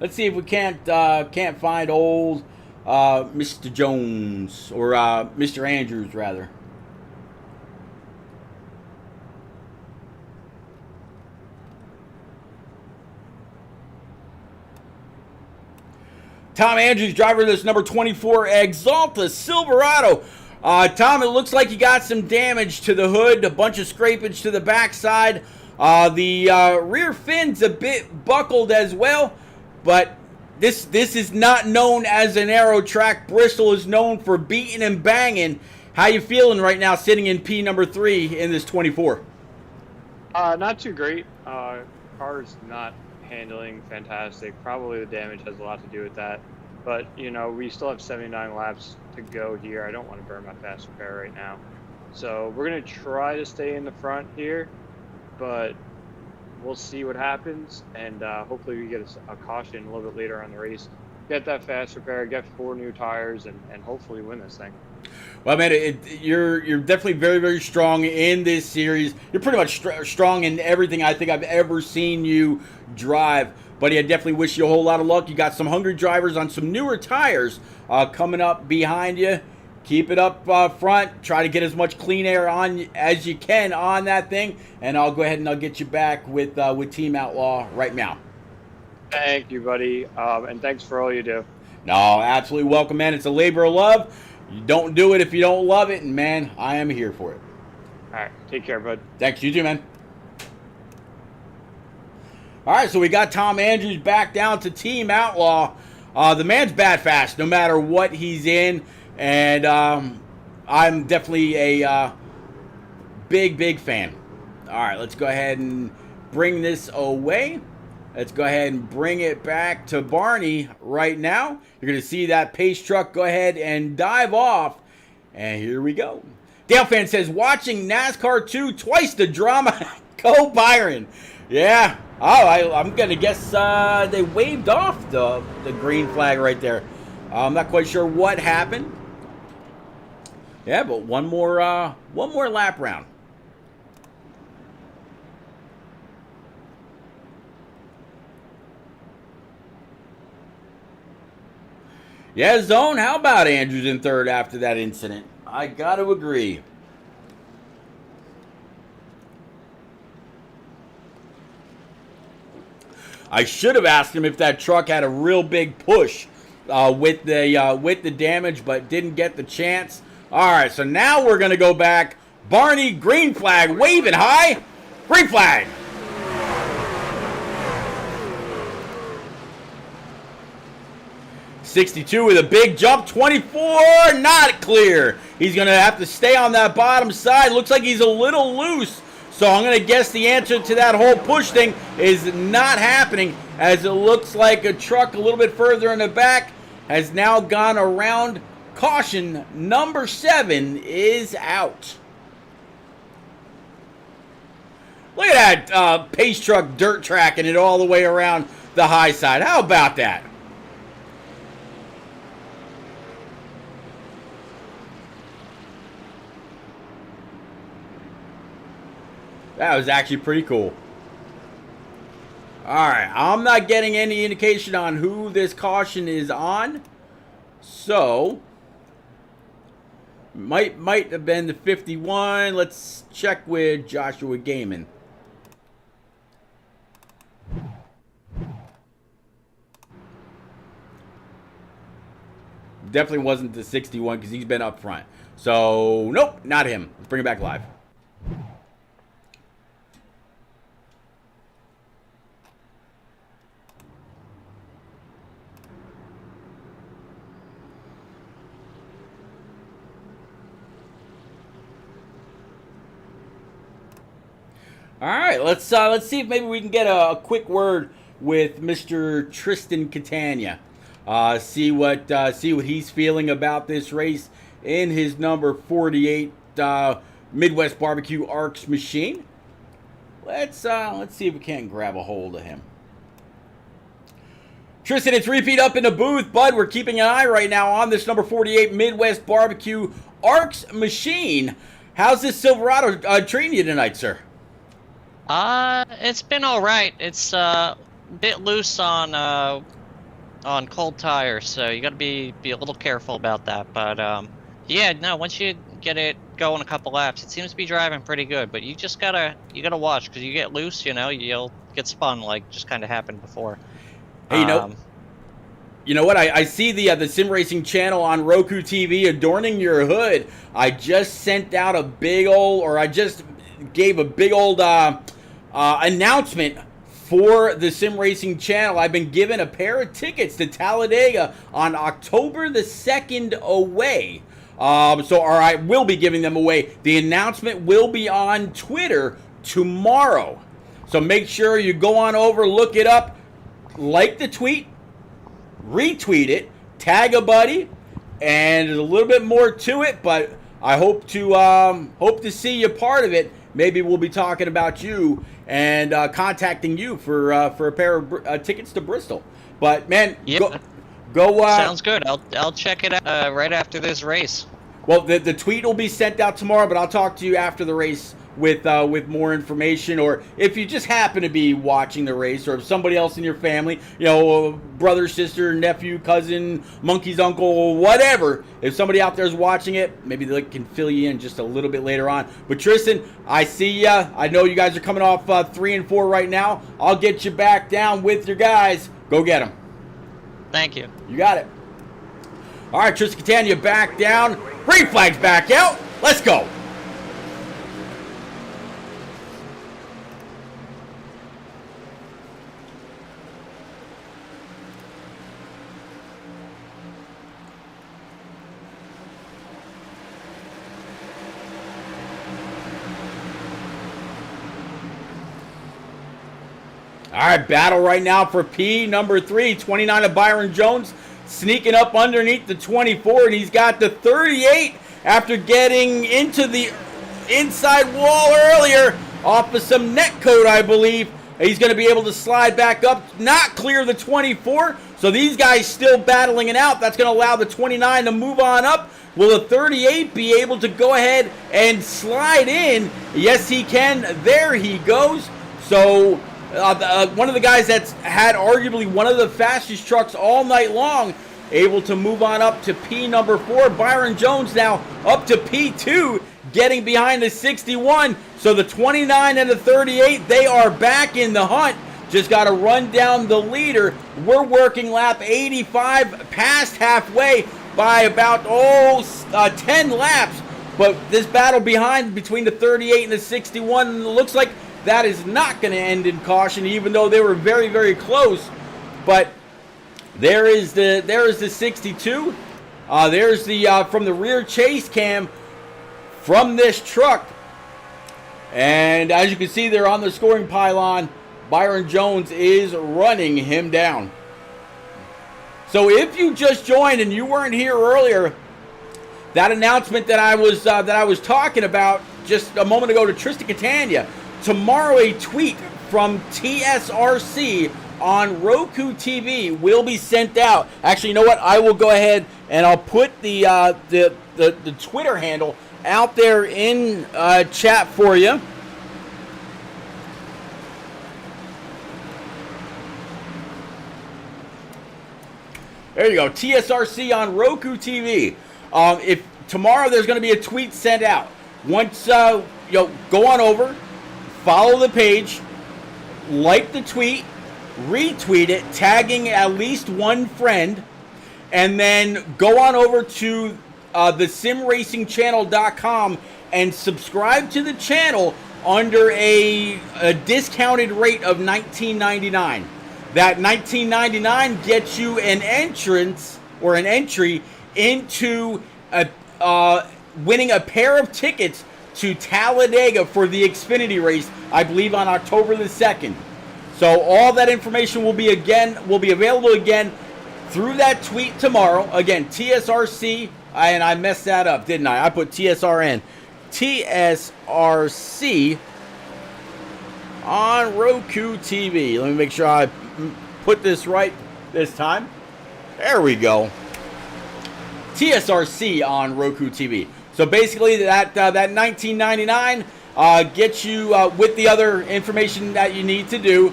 Let's see if we can't find old Mr. Jones, or Mr. Andrews rather. Tom Andrews, driver of this number 24 Exalta Silverado. Tom, it looks like you got some damage to the hood, a bunch of scrapage to the backside. The rear fin's a bit buckled as well. But this is not known as an aero track. Bristol is known for beating and banging. How you feeling right now sitting in P number 3 in this 24? Not too great. Car's not handling fantastic. Probably the damage has a lot to do with that. But, you know, we still have 79 laps to go here. I don't want to burn my fast repair right now. So we're going to try to stay in the front here. But we'll see what happens, and hopefully we get a caution a little bit later on the race. Get that fast repair, get 4 new tires, and hopefully win this thing. Well, man, you're definitely very, very strong in this series. You're pretty much strong in everything I think I've ever seen you drive. Buddy, I definitely wish you a whole lot of luck. You got some hungry drivers on some newer tires coming up behind you. Keep it up front. Try to get as much clean air on as you can on that thing. And I'll go ahead and I'll get you back with Team Outlaw right now. Thank you, buddy. And thanks for all you do. No, absolutely welcome, man. It's a labor of love. You don't do it if you don't love it. And, man, I am here for it. All right. Take care, bud. Thanks. You too, man. All right, so we got Tom Andrews back down to Team Outlaw. The man's bad fast no matter what he's in. And I'm definitely a big fan. All right, let's go ahead and bring this away. Let's go ahead and bring it back to Barney right now. You're going to see that pace truck go ahead and dive off. And here we go. Dale Fan says, watching NASCAR 2, twice the drama. Go Byron. Yeah. Oh, I'm going to guess they waved off the green flag right there. I'm not quite sure what happened. Yeah, but one more lap round. Yeah, Zone, how about Andrews in third after that incident? I got to agree. I should have asked him if that truck had a real big push with the damage, but didn't get the chance. All right, so now we're going to go back. Barney, green flag, waving high. Green flag. '62 with a big jump. 24, not clear. He's going to have to stay on that bottom side. Looks like he's a little loose. So I'm going to guess the answer to that whole push thing is not happening, as it looks like a truck a little bit further in the back has now gone around. Caution number 7 is out. Look at that pace truck dirt tracking it all the way around the high side. How about that? That was actually pretty cool. Alright, I'm not getting any indication on who this caution is on. So, might have been the 51. Let's check with Joshua Gaiman. Definitely wasn't the 61 because he's been up front. So, nope, not him. Let's bring it back live. All right, let's see if maybe we can get a quick word with Mr. Tristan Catania. See what he's feeling about this race in his number 48 Midwest Barbecue ARCS machine. Let's see if we can't grab a hold of him. Tristan, it's repeat up in the booth, bud. We're keeping an eye right now on this number 48 Midwest Barbecue ARCS machine. How's this Silverado treating you tonight, sir? It's been all right. It's a bit loose on cold tires, so you got to be a little careful about that. But yeah, no, once you get it going a couple laps, it seems to be driving pretty good. But you gotta watch, because you get loose, you'll get spun, like just kind of happened before. Hey, you know what? I see the Sim Racing channel on Roku TV adorning your hood. I just sent out a big old, or I just gave a big old announcement for the Sim Racing channel. I've been given a pair of tickets to Talladega on October the 2nd away. Or I will be giving them away. The announcement will be on Twitter tomorrow. So make sure you go on over, look it up, like the tweet, retweet it, tag a buddy, and there's a little bit more to it, but I hope to see you part of it. Maybe we'll be talking about you and contacting you for a pair of tickets to Bristol. But man, yeah, go. Sounds good. I'll check it out right after this race. Well, the tweet will be sent out tomorrow, but I'll talk to you after the race with more information. Or if you just happen to be watching the race, or if somebody else in your family, brother, sister, nephew, cousin, monkey's uncle, whatever, if somebody out there is watching it, maybe they can fill you in just a little bit later on. But Tristan, I see ya. I know you guys are coming off 3 and 4 right now. I'll get you back down with your guys. Go get them. Thank you. You got it. All right, Tristan Catania back down. Green flag's back out. Let's go. All right, battle right now for P number 3, 29 of Byron Jones, sneaking up underneath the 24, and he's got the 38 after getting into the inside wall earlier off of some net code, I believe. He's going to be able to slide back up, not clear the 24, so these guys still battling it out. That's going to allow the 29 to move on up. Will the 38 be able to go ahead and slide in? Yes, he can. There he goes. So one of the guys that's had arguably one of the fastest trucks all night long able to move on up to P number 4. Byron Jones now up to P2, getting behind the 61. So the 29 and the 38, they are back in the hunt. Just got to run down the leader. We're working lap 85, past halfway by about 10 laps. But this battle between the 38 and the 61 looks like that is not going to end in caution, even though they were very, very close. But there is the 62. There's the from the rear chase cam from this truck. And as you can see there on the scoring pylon, Byron Jones is running him down. So if you just joined and you weren't here earlier, that announcement that I was talking about just a moment ago to Tristan Catania, tomorrow a tweet from TSRC on Roku TV will be sent out. Actually, you know what? I will go ahead and I'll put the Twitter handle out there in chat for you. There you go, TSRC on Roku TV. If tomorrow there's going to be a tweet sent out. Once go on over, follow the page, like the tweet, retweet it, tagging at least one friend, and then go on over to thesimracingchannel.com and subscribe to the channel under a discounted rate of $19.99. That $19.99 gets you an entrance or an entry into winning a pair of tickets to Talladega for the Xfinity race, I believe on October the 2nd. So all that information will be available again through that tweet tomorrow. Again, TSRC, and I messed that up, didn't I? I put TSRN. TSRC on Roku TV. Let me make sure I put this right this time. There we go. TSRC on Roku TV. So basically that $19.99 gets you with the other information that you need to do,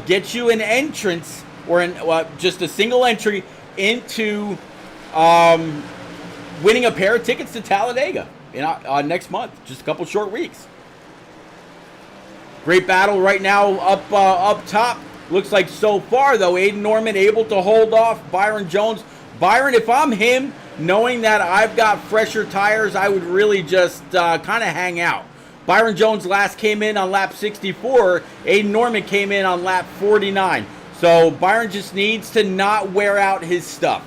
gets you an entrance or just a single entry into winning a pair of tickets to Talladega next month. Just a couple short weeks. Great battle right now up top. Looks like so far, though, Aiden Norman able to hold off Byron Jones. Byron, if I'm him, knowing that I've got fresher tires, I would really just kind of hang out. Byron Jones last came in on lap 64. Aiden Norman came in on lap 49. So Byron just needs to not wear out his stuff.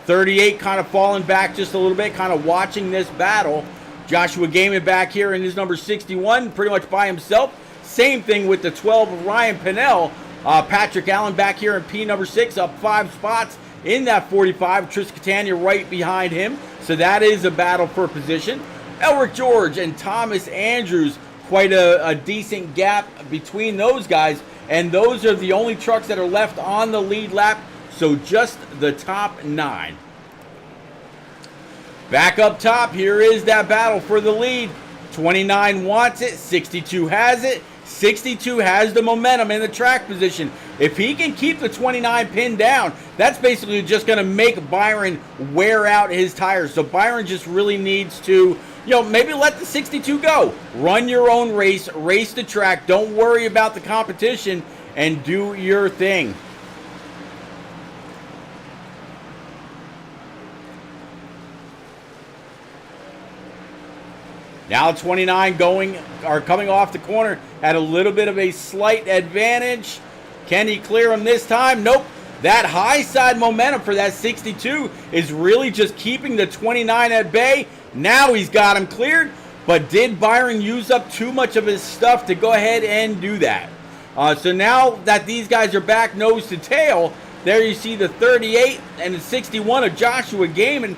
38 kind of falling back just a little bit, kind of watching this battle. Joshua Gaiman back here in his number 61, pretty much by himself. Same thing with the 12 of Ryan Pinnell. Patrick Allen back here in P number 6, up 5 spots in that 45. Tristan Catania right behind him. So that is a battle for position. Elric George and Thomas Andrews, quite a decent gap between those guys. And those are the only trucks that are left on the lead lap. So just the top 9. Back up top, here is that battle for the lead. 29 wants it, 62 has it. 62 has the momentum in the track position. If he can keep the 29 pinned down, that's basically just going to make Byron wear out his tires. So Byron just really needs to, maybe let the 62 go. Run your own race, race the track. Don't worry about the competition and do your thing. Now 29 coming off the corner, had a little bit of a slight advantage. Can he clear him this time? Nope. That high side momentum for that 62 is really just keeping the 29 at bay. Now he's got him cleared, but did Byron use up too much of his stuff to go ahead and do that? So now that these guys are back nose to tail, there you see the 38 and the 61 of Joshua Gaiman.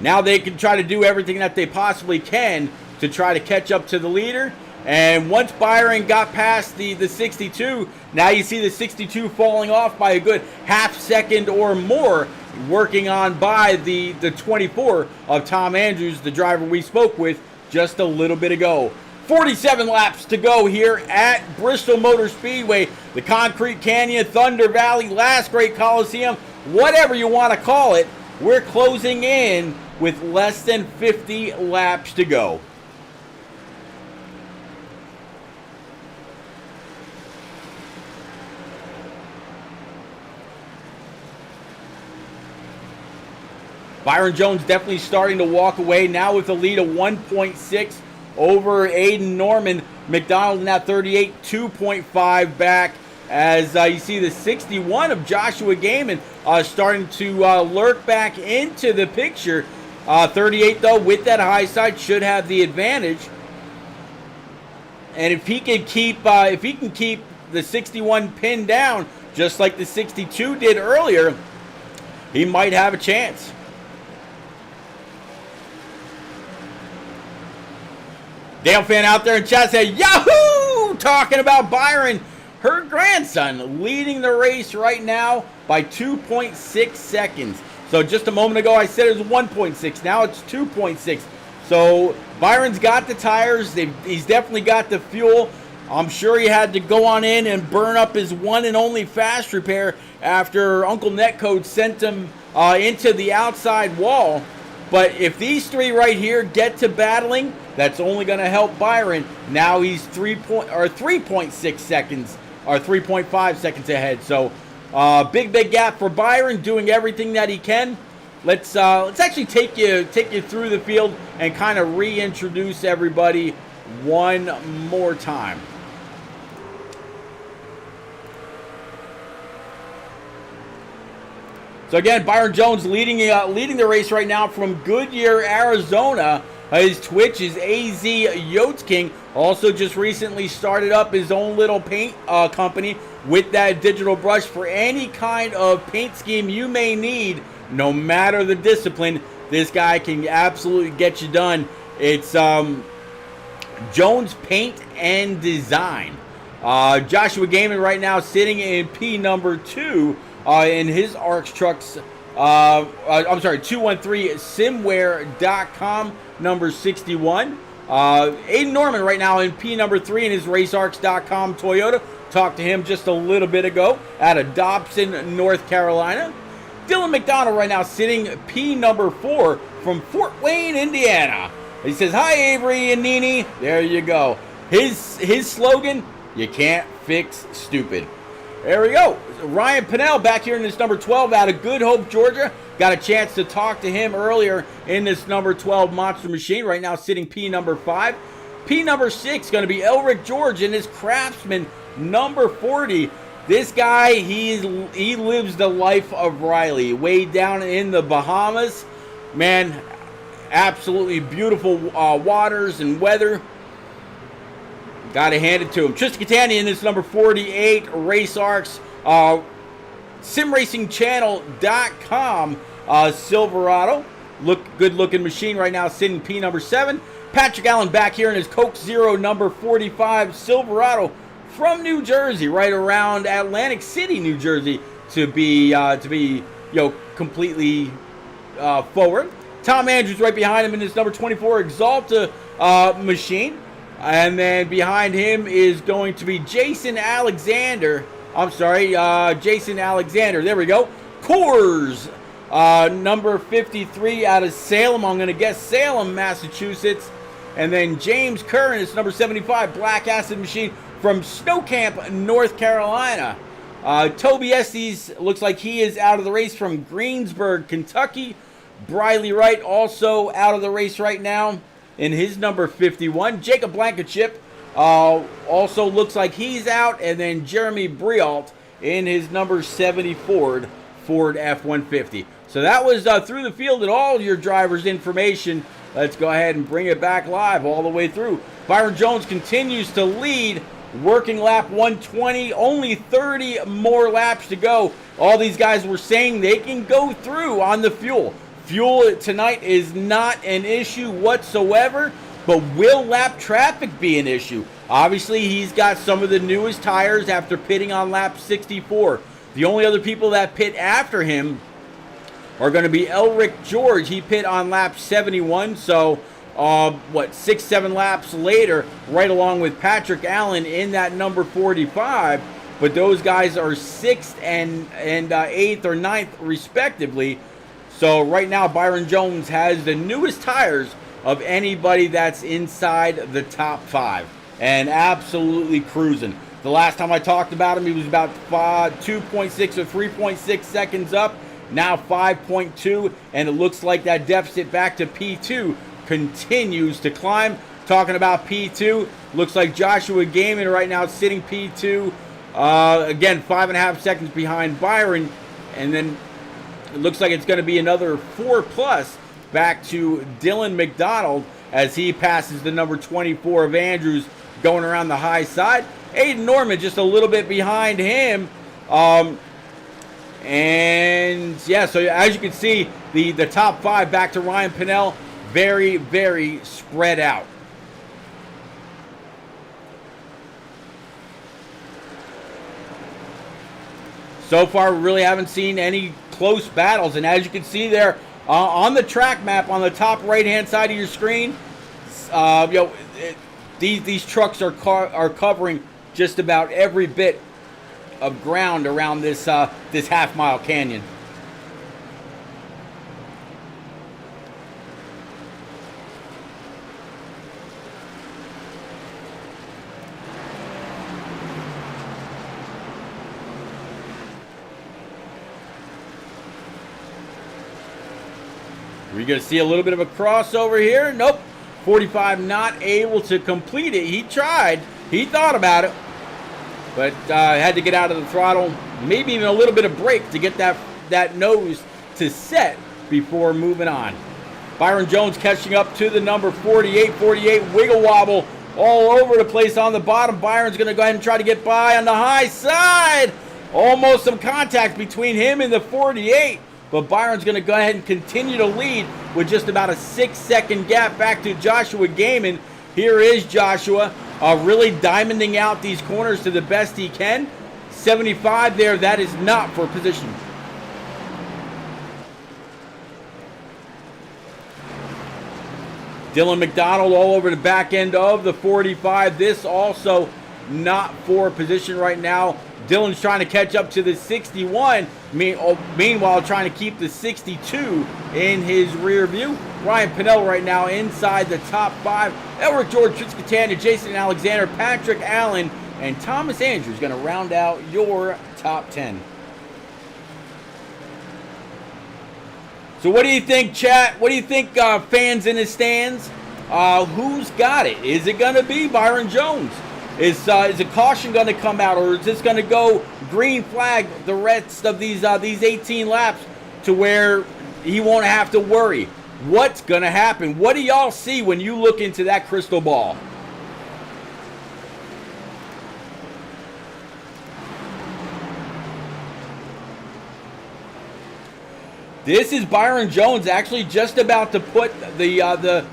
Now they can try to do everything that they possibly can to try to catch up to the leader. And once Byron got past the 62, now you see the 62 falling off by a good half second or more, working on by the 24 of Tom Andrews, the driver we spoke with just a little bit ago. 47 laps to go here at Bristol Motor Speedway, the Concrete Canyon, Thunder Valley, Last Great Coliseum, whatever you want to call it. We're closing in with less than 50 laps to go. Byron Jones definitely starting to walk away now with a lead of 1.6 over Aiden Norman. McDonald in that 38, 2.5 back as you see the 61 of Joshua Gaiman starting to lurk back into the picture. 38 though with that high side should have the advantage. And if he can keep the 61 pinned down just like the 62 did earlier, he might have a chance. Dale fan out there in chat said, Yahoo! Talking about Byron, her grandson, leading the race right now by 2.6 seconds. So just a moment ago I said it was 1.6. Now it's 2.6. So Byron's got the tires. He's definitely got the fuel. I'm sure he had to go on in and burn up his one and only fast repair after Uncle Netcode sent him into the outside wall. But if these three right here get to battling, that's only going to help Byron. Now he's 3.6 seconds or 3.5 seconds ahead. So big gap for Byron, doing everything that he can. Let's actually take you through the field and kind of reintroduce everybody one more time. So again, Byron Jones leading the race right now from Goodyear, Arizona. His Twitch is AZ Yotes King. Also just recently started up his own little paint company with that digital brush for any kind of paint scheme you may need, no matter the discipline. This guy can absolutely get you done. It's Jones Paint and Design. Joshua Gaiman right now sitting in P number 2 in his ARCS trucks. 213simware.com, number 61. Aiden Norman right now in P number 3 in his racearcs.com Toyota. Talked to him just a little bit ago out of Dobson, North Carolina. Dylan McDonald right now sitting P number 4 from Fort Wayne, Indiana. He says, hi, Avery and Nini. There you go. His slogan, you can't fix stupid. There we go. Ryan Pinnell back here in this number 12 out of Good Hope, Georgia. Got a chance to talk to him earlier in this number 12 Monster Machine. Right now sitting P number 5. P number 6 going to be Elric George in his Craftsman number 40. This guy, he lives the life of Riley. Way down in the Bahamas. Man, absolutely beautiful waters and weather. Got to hand it to him. Tristan Catania in this number 48, Race Arcs, simracingchannel.com, Silverado. Good looking machine right now, sitting P number 7. Patrick Allen back here in his Coke Zero number 45, Silverado from New Jersey, right around Atlantic City, New Jersey, to be completely forward. Tom Andrews right behind him in his number 24 Exalta machine. And then behind him is going to be Jason Alexander. Jason Alexander. There we go. Coors, number 53 out of Salem. I'm going to guess Salem, Massachusetts. And then James Curran is number 75, Black Acid Machine from Snow Camp, North Carolina. Toby Estes looks like he is out of the race from Greensburg, Kentucky. Briley Wright also out of the race right now in his number 51. Jacob Blankenship also looks like he's out. And then Jeremy Brialt in his number 70 Ford F-150. So that was through the field and all your drivers' information. Let's go ahead and bring it back live all the way through. Byron Jones continues to lead, working lap 120. Only 30 more laps to go. All these guys were saying they can go through on the fuel. Fuel tonight is not an issue whatsoever, but will lap traffic be an issue? Obviously, he's got some of the newest tires after pitting on lap 64. The only other people that pit after him are going to be Elric George. He pit on lap 71, so 6, 7 laps later, right along with Patrick Allen in that number 45. But those guys are 6th and 8th or 9th respectively. So right now Byron Jones has the newest tires of anybody that's inside the top 5 and absolutely cruising. The last time I talked about him, he was about 2.6 or 3.6 seconds up. Now 5.2, and it looks like that deficit back to P2 continues to climb. Talking about P2, looks like Joshua Gaiman right now sitting P2. Again, 5.5 seconds behind Byron, and then it looks like it's going to be another 4+ back to Dylan McDonald as he passes the number 24 of Andrews going around the high side. Aiden Norman just a little bit behind him. And yeah, so as you can see, the top 5 back to Ryan Pinnell, very, very spread out. So far, we really haven't seen any close battles, and as you can see there on the track map on the top right-hand side of your screen, these trucks are covering just about every bit of ground around this this half-mile canyon. We're going to see a little bit of a crossover here. Nope. 45 not able to complete it. He tried. He thought about it. But had to get out of the throttle. Maybe even a little bit of brake to get that nose to set before moving on. Byron Jones catching up to the number 48. 48 wiggle wobble all over the place on the bottom. Byron's going to go ahead and try to get by on the high side. Almost some contact between him and the 48. But Byron's going to go ahead and continue to lead with just about a 6-second gap back to Joshua Gaiman. Here is Joshua really diamonding out these corners to the best he can. 75 there, that is not for position. Dylan McDonald all over the back end of the 45. This also not for position right now. Dylan's trying to catch up to the 61. Meanwhile, trying to keep the 62 in his rear view. Ryan Pinnell right now inside the top 5. Elric George, Tritz Catania, Jason Alexander, Patrick Allen, and Thomas Andrews going to round out your top 10. So what do you think, chat? What do you think, fans in the stands? Who's got it? Is it going to be Byron Jones? Is a caution going to come out, or is this going to go green flag the rest of these 18 laps to where he won't have to worry? What's going to happen? What do y'all see when you look into that crystal ball? This is Byron Jones actually just about to put the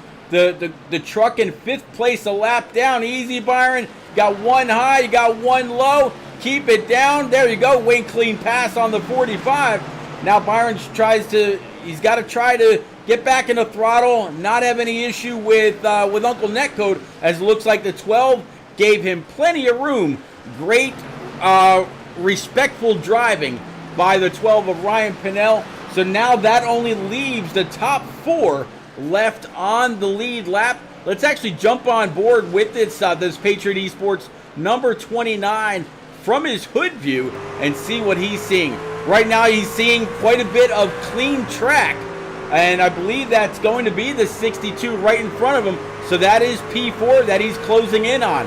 truck in 5th place, a lap down. Easy, Byron. Got one high, you got one low. Keep it down. There you go. Wing clean pass on the 45. Now Byron he's got to try to get back in the throttle, not have any issue with Uncle Netcode, as it looks like the 12 gave him plenty of room. Great respectful driving by the 12 of Ryan Pinnell. So now that only leaves the top 4 left on the lead lap. Let's actually jump on board with this Patriot Esports number 29 from his hood view and see what he's seeing. Right now he's seeing quite a bit of clean track, and I believe that's going to be the 62 right in front of him. So that is P4 that he's closing in on.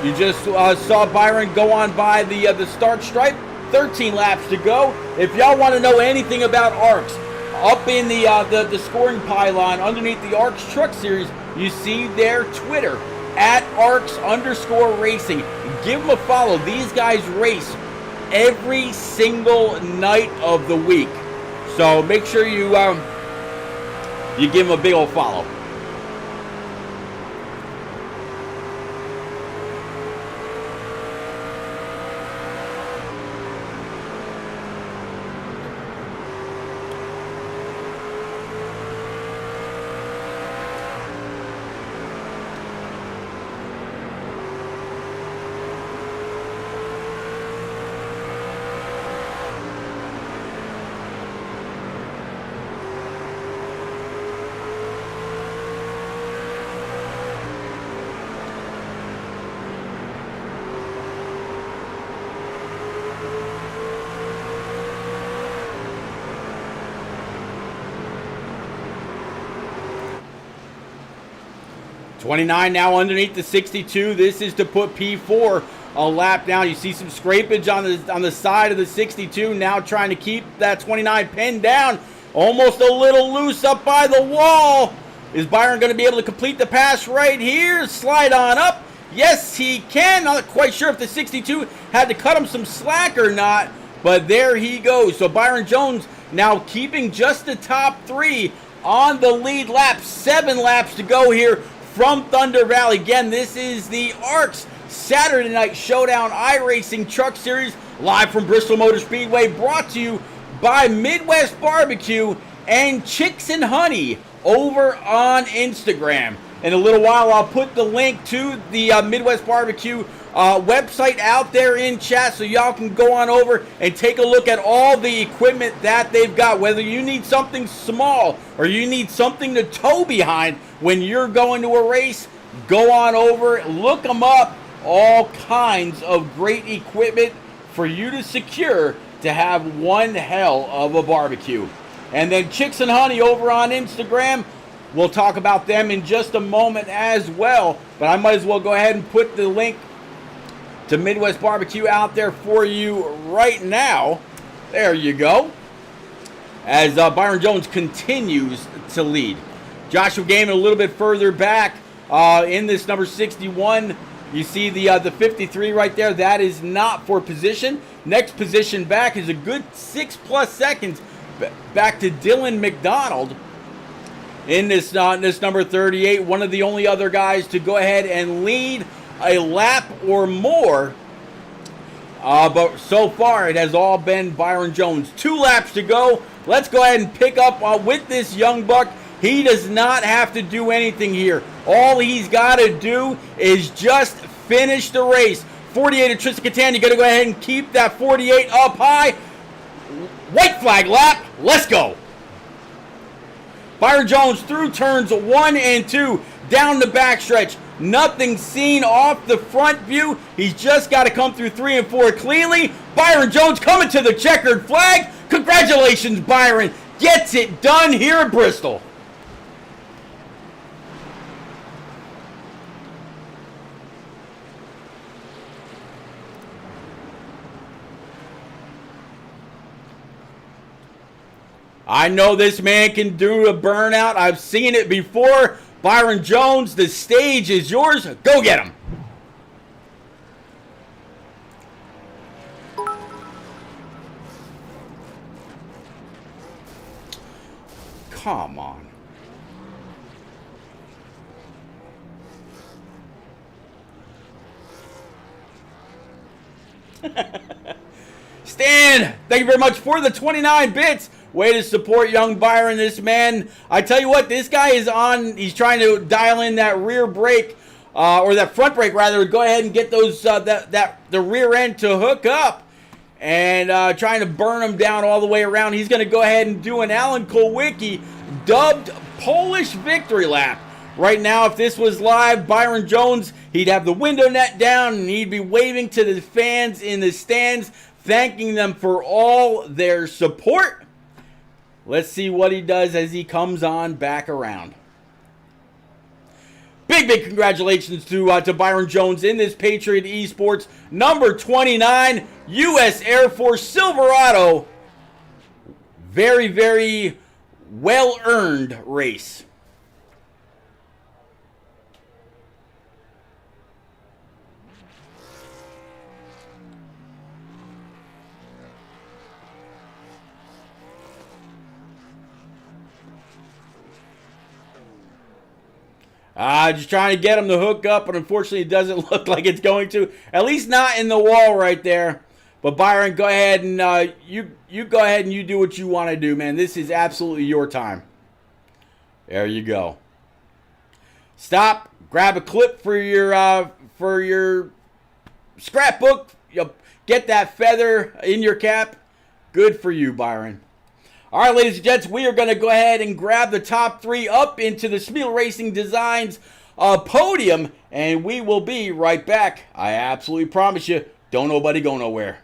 You just saw Byron go on by the start stripe. 13 laps to go. If y'all want to know anything about ARCS, up in the scoring pylon underneath the ARCS Truck Series, you see their Twitter at ARCS_racing. Give them a follow. These guys race every single night of the week, so make sure you give them a big old follow. 29 now underneath the 62. This is to put P4 a lap down. You see some scrapage on the side of the 62. Now trying to keep that 29 pinned down. Almost a little loose up by the wall. Is Byron going to be able to complete the pass right here? Slide on up. Yes, he can. Not quite sure if the 62 had to cut him some slack or not, but there he goes. So Byron Jones now keeping just the top 3 on the lead lap. 7 laps to go here from Thunder Valley. Again, this is the ARCS Saturday Night Showdown iRacing Truck Series, live from Bristol Motor Speedway, brought to you by Midwest Barbecue and Chicks and Honey over on Instagram. In a little while, I'll put the link to the Midwest Barbecue website out there in chat, so y'all can go on over and take a look at all the equipment that they've got. Whether you need something small or you need something to tow behind when you're going to a race, go on over, look them up. All kinds of great equipment for you to secure to have one hell of a barbecue. And then Chicks and Honey over on Instagram, we'll talk about them in just a moment as well. But I might as well go ahead and put the link to Midwest Barbecue out there for you right now. There you go. As Byron Jones continues to lead. Joshua Gaiman a little bit further back in this number 61. You see the 53 right there. That is not for position. Next position back is a good 6+ seconds back to Dylan McDonald in this number 38. One of the only other guys to go ahead and lead a lap or more. But so far, it has all been Byron Jones. 2 laps to go. Let's go ahead and pick up with this young buck. He does not have to do anything here. All he's got to do is just finish the race. 48 of Tristan Catan, you got to go ahead and keep that 48 up high. White flag lap. Let's go. Byron Jones through turns 1 and 2, down the backstretch. Nothing seen off the front view. He's just got to come through 3 and 4 cleanly. Byron Jones coming to the checkered flag. Congratulations, Byron. Gets it done here at Bristol. I know this man can do a burnout. I've seen it before. Byron Jones, the stage is yours. Go get him. Come on. Stan, thank you very much for the 29 bits. Way to support young Byron, this man. I tell you what, this guy is on. He's trying to dial in that rear brake, or that front brake rather. Go ahead and get those the rear end to hook up, and trying to burn him down all the way around. He's going to go ahead and do an Alan Kulwicki dubbed Polish victory lap. Right now, if this was live, Byron Jones, he'd have the window net down and he'd be waving to the fans in the stands, thanking them for all their support. Let's see what he does as he comes on back around. Big congratulations to Byron Jones in this Patriot Esports number 29 U.S. Air Force Silverado. Very well-earned race. Just trying to get him to hook up, but unfortunately it doesn't look like it's going to. At least not in the wall right there. But Byron, go ahead and you go ahead and you do what you want to do, man. This is absolutely your time. There you go. Stop. Grab a clip for your scrapbook. You'll get that feather in your cap. Good for you, Byron. All right, ladies and gents, we are going to go ahead and grab the top 3 up into the Spiel Racing Designs podium, and we will be right back. I absolutely promise you, don't nobody go nowhere.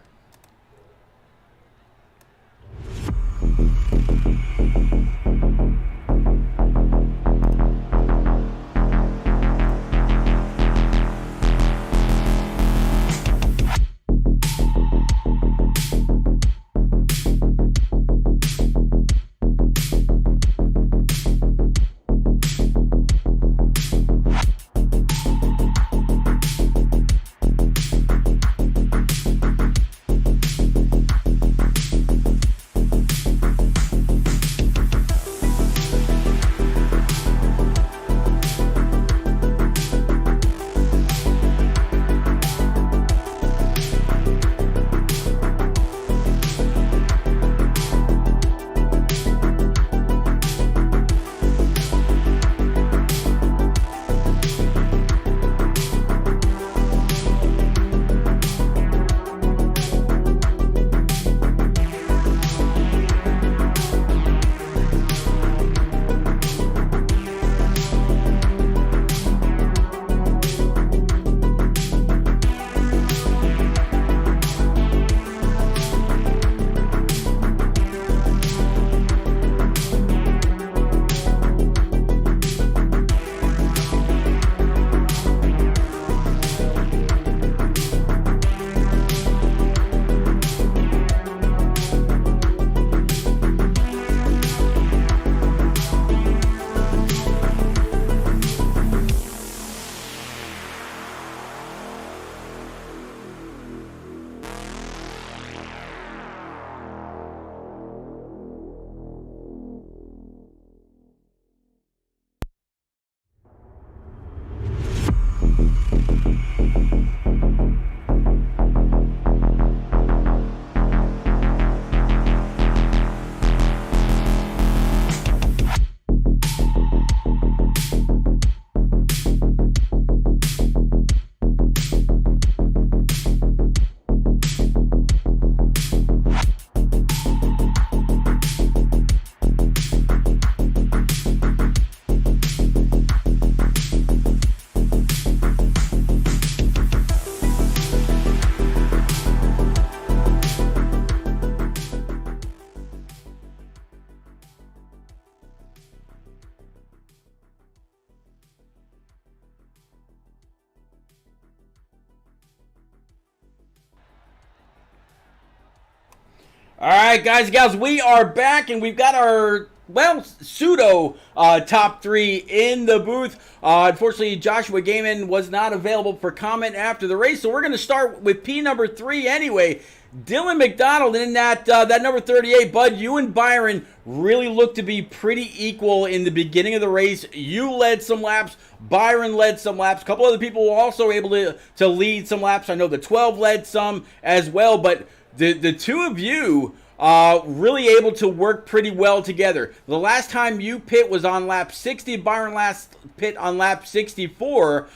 All right, guys and gals, we are back, and we've got our, well, pseudo top 3 in the booth. Unfortunately, Joshua Gaiman was not available for comment after the race, so we're going to start with P number 3 anyway. Dylan McDonald in that number 38. Bud, you and Byron really looked to be pretty equal in the beginning of the race. You led some laps. Byron led some laps. A couple other people were also able to lead some laps. I know the 12 led some as well, but the two of you really able to work pretty well together. The last time you pit was on lap 60. Byron last pit on lap 64.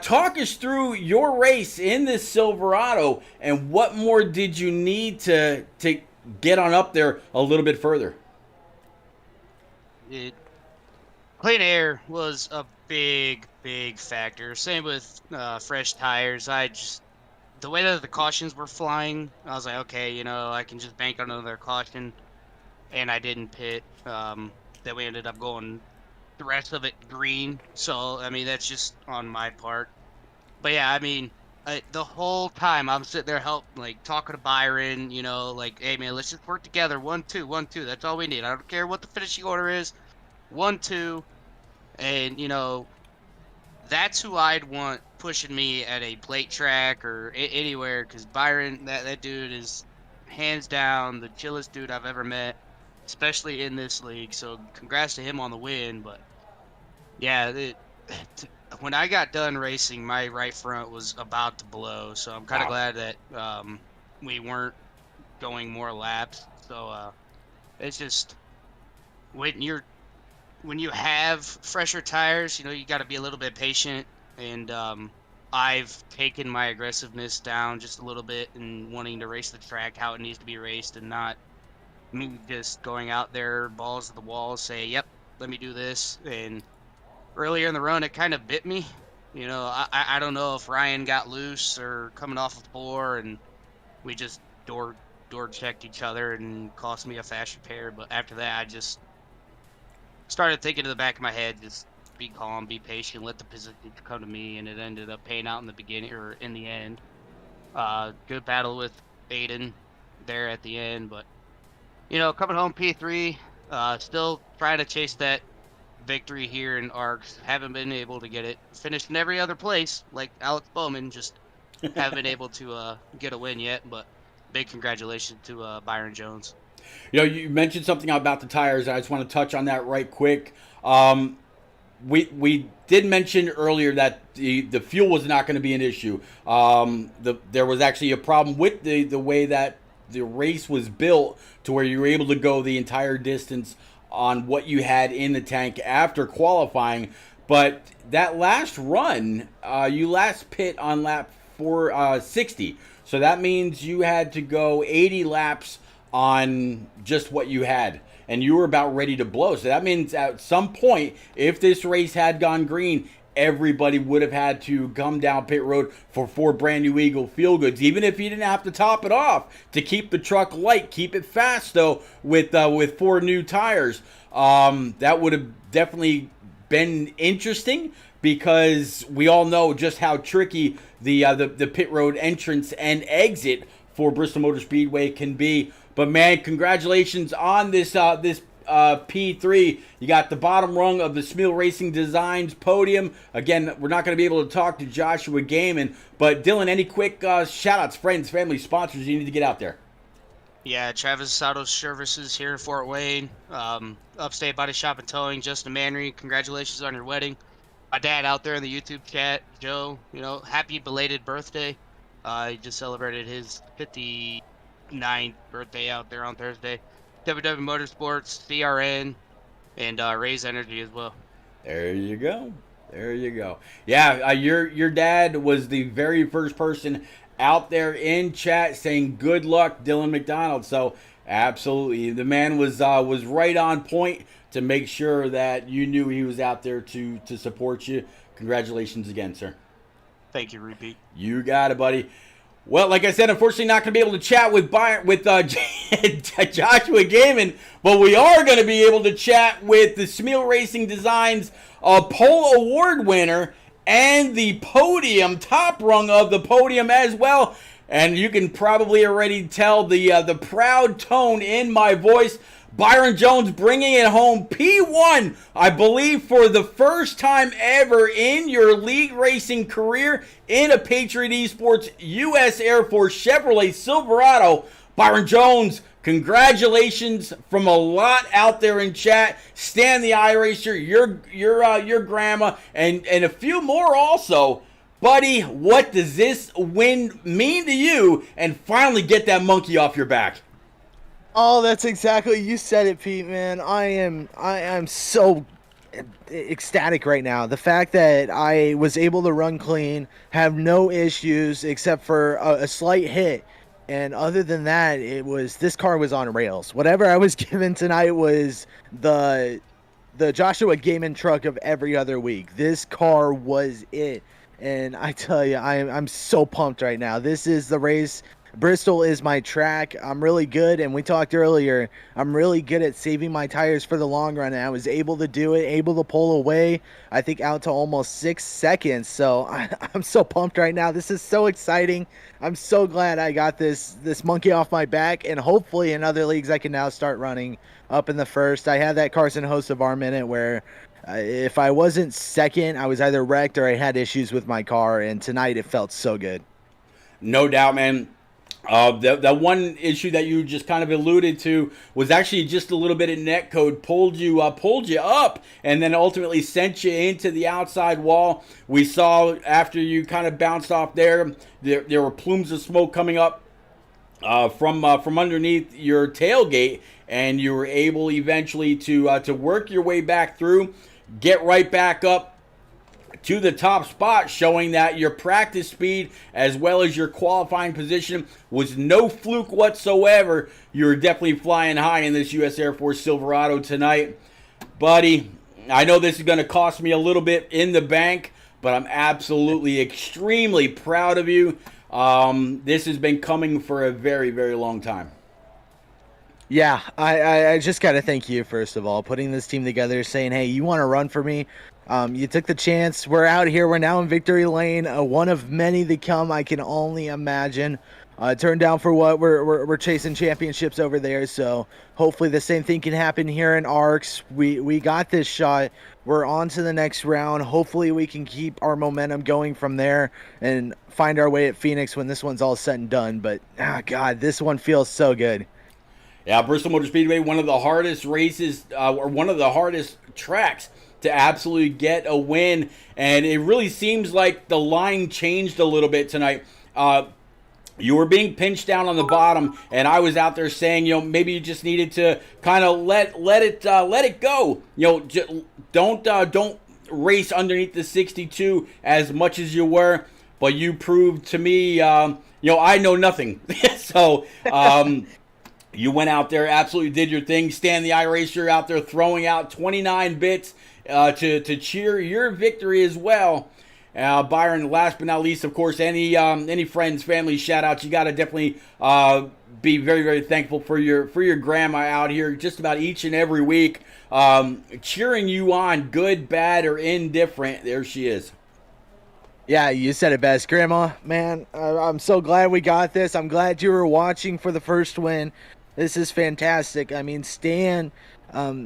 Talk us through your race in this Silverado, and what more did you need to get on up there a little bit further? Clean air was a big factor. Same with fresh tires. The way that the cautions were flying, I was like, okay, I can just bank on another caution, and I didn't pit. Then we ended up going the rest of it green, so I mean that's just on my part. But yeah, I mean, the whole time I'm sitting there talking to Byron, like, hey man, let's just work together. 1-2, 1-2. That's all we need. I don't care what the finishing order is. 1-2, and that's who I'd want pushing me at a plate track or anywhere, because Byron, that dude is hands down the chillest dude I've ever met, especially in this league. So congrats to him on the win. But yeah, when I got done racing, my right front was about to blow. So I'm kind of glad that we weren't going more laps. So it's just when you have fresher tires, you got to be a little bit patient. And I've taken my aggressiveness down just a little bit and wanting to race the track how it needs to be raced, and not me just going out there balls to the wall, say, yep, let me do this. And earlier in the run, it kind of bit me. I don't know if Ryan got loose or coming off of 4, and we just door checked each other and cost me a fast repair. But after that, I just started thinking in the back of my head, just be calm, be patient, let the position come to me, and it ended up paying out in the beginning or in the end. Good battle with Aiden there at the end, but coming home P3, still trying to chase that victory here in ARCS. Haven't been able to get it. Finished in every other place like Alex Bowman, just haven't been able to get a win yet. But big congratulations to Byron Jones. You mentioned something about the tires. I just want to touch on that right quick. We did mention earlier that the fuel was not going to be an issue. There was actually a problem with the way that the race was built, to where you were able to go the entire distance on what you had in the tank after qualifying. But that last run, you last pit on lap 460. So that means you had to go 80 laps on just what you had, and you were about ready to blow. So that means at some point, if this race had gone green, everybody would have had to come down pit road for 4 brand new Eagle Feel Goods, even if you didn't have to top it off to keep the truck light, keep it fast though with 4 new tires. That would have definitely been interesting, because we all know just how tricky the pit road entrance and exit for Bristol Motor Speedway can be. But man, congratulations on this P3. You got the bottom rung of the Smil Racing Designs podium. Again, we're not going to be able to talk to Joshua Gaiman, but Dylan, any quick shout-outs, friends, family, sponsors you need to get out there? Yeah, Travis Auto Services here in Fort Wayne. Upstate Body Shop and Towing, Justin Manry, congratulations on your wedding. My dad out there in the YouTube chat, Joe, happy belated birthday. He just celebrated his 59th birthday out there on Thursday. WW Motorsports, CRN, and Raise Energy as well. There you go. Yeah, your dad was the very first person out there in chat saying good luck, Dylan McDonald. So absolutely, the man was right on point to make sure that you knew he was out there to support you. Congratulations again, sir. Thank you, Repeat. You got it, buddy. Well, like I said, unfortunately not going to be able to chat with Joshua Gaiman, but we are going to be able to chat with the Smil Racing Designs Pole Award winner and the podium, top rung of the podium as well. And you can probably already tell the proud tone in my voice. Byron Jones bringing it home, P1, I believe for the first time ever in your league racing career in a Patriot Esports U.S. Air Force Chevrolet Silverado. Byron Jones, congratulations from a lot out there in chat. Stan the iRacer, your grandma, and a few more also. Buddy, what does this win mean to you? And finally get that monkey off your back. Oh, that's exactly, you said it, Pete, man. I am so ecstatic right now. The fact that I was able to run clean, have no issues except for a slight hit. And other than that, this car was on rails. Whatever I was given tonight was the Joshua Gaiman truck of every other week. This car was it. And I tell you, I'm so pumped right now. This is the race. Bristol is my track. I'm really good, and we talked earlier, I'm really good at saving my tires for the long run, and I was able to do it, able to pull away, I think out to almost 6 seconds. So I'm so pumped right now. This is so exciting. I'm so glad I got this monkey off my back, and hopefully in other leagues I can now start running up in the first. I had that Carson Host of our minute where if I wasn't second, I was either wrecked or I had issues with my car, and tonight it felt so good. No doubt, man. The one issue that you just kind of alluded to was actually just a little bit of netcode pulled you up and then ultimately sent you into the outside wall. We saw after you kind of bounced off there were plumes of smoke coming up from underneath your tailgate, and you were able eventually to work your way back through, get right back up to the top spot, showing that your practice speed as well as your qualifying position was no fluke whatsoever. You're definitely flying high in this U.S. Air Force Silverado tonight. Buddy, I know this is going to cost me a little bit in the bank, but I'm absolutely extremely proud of you. This has been coming for a very, very long time. Yeah, I just got to thank you, first of all, putting this team together, saying, hey, you want to run for me? You took the chance. We're out here. We're now in victory lane. One of many to come, I can only imagine. Turned down for what? We're chasing championships over there, so hopefully the same thing can happen here in ARCS. We got this shot. We're on to the next round. Hopefully we can keep our momentum going from there and find our way at Phoenix when this one's all said and done. But, God, this one feels so good. Yeah, Bristol Motor Speedway, one of the hardest races, or one of the hardest tracks to absolutely get a win. And it really seems like the line changed a little bit tonight. You were being pinched down on the bottom, and I was out there saying, maybe you just needed to kind of let it go. Don't race underneath the 62 as much as you were. But you proved to me, I know nothing. So, you went out there, absolutely did your thing. Stan the iRacer out there throwing out 29 bits to cheer your victory as well. Byron, last but not least, of course, any friends, family shout-outs, you got to definitely be very, very thankful for your grandma out here just about each and every week, cheering you on, good, bad, or indifferent. There she is. Yeah, you said it best, Grandma. Man, I'm so glad we got this. I'm glad you were watching for the first win. This is fantastic. I mean, Stan,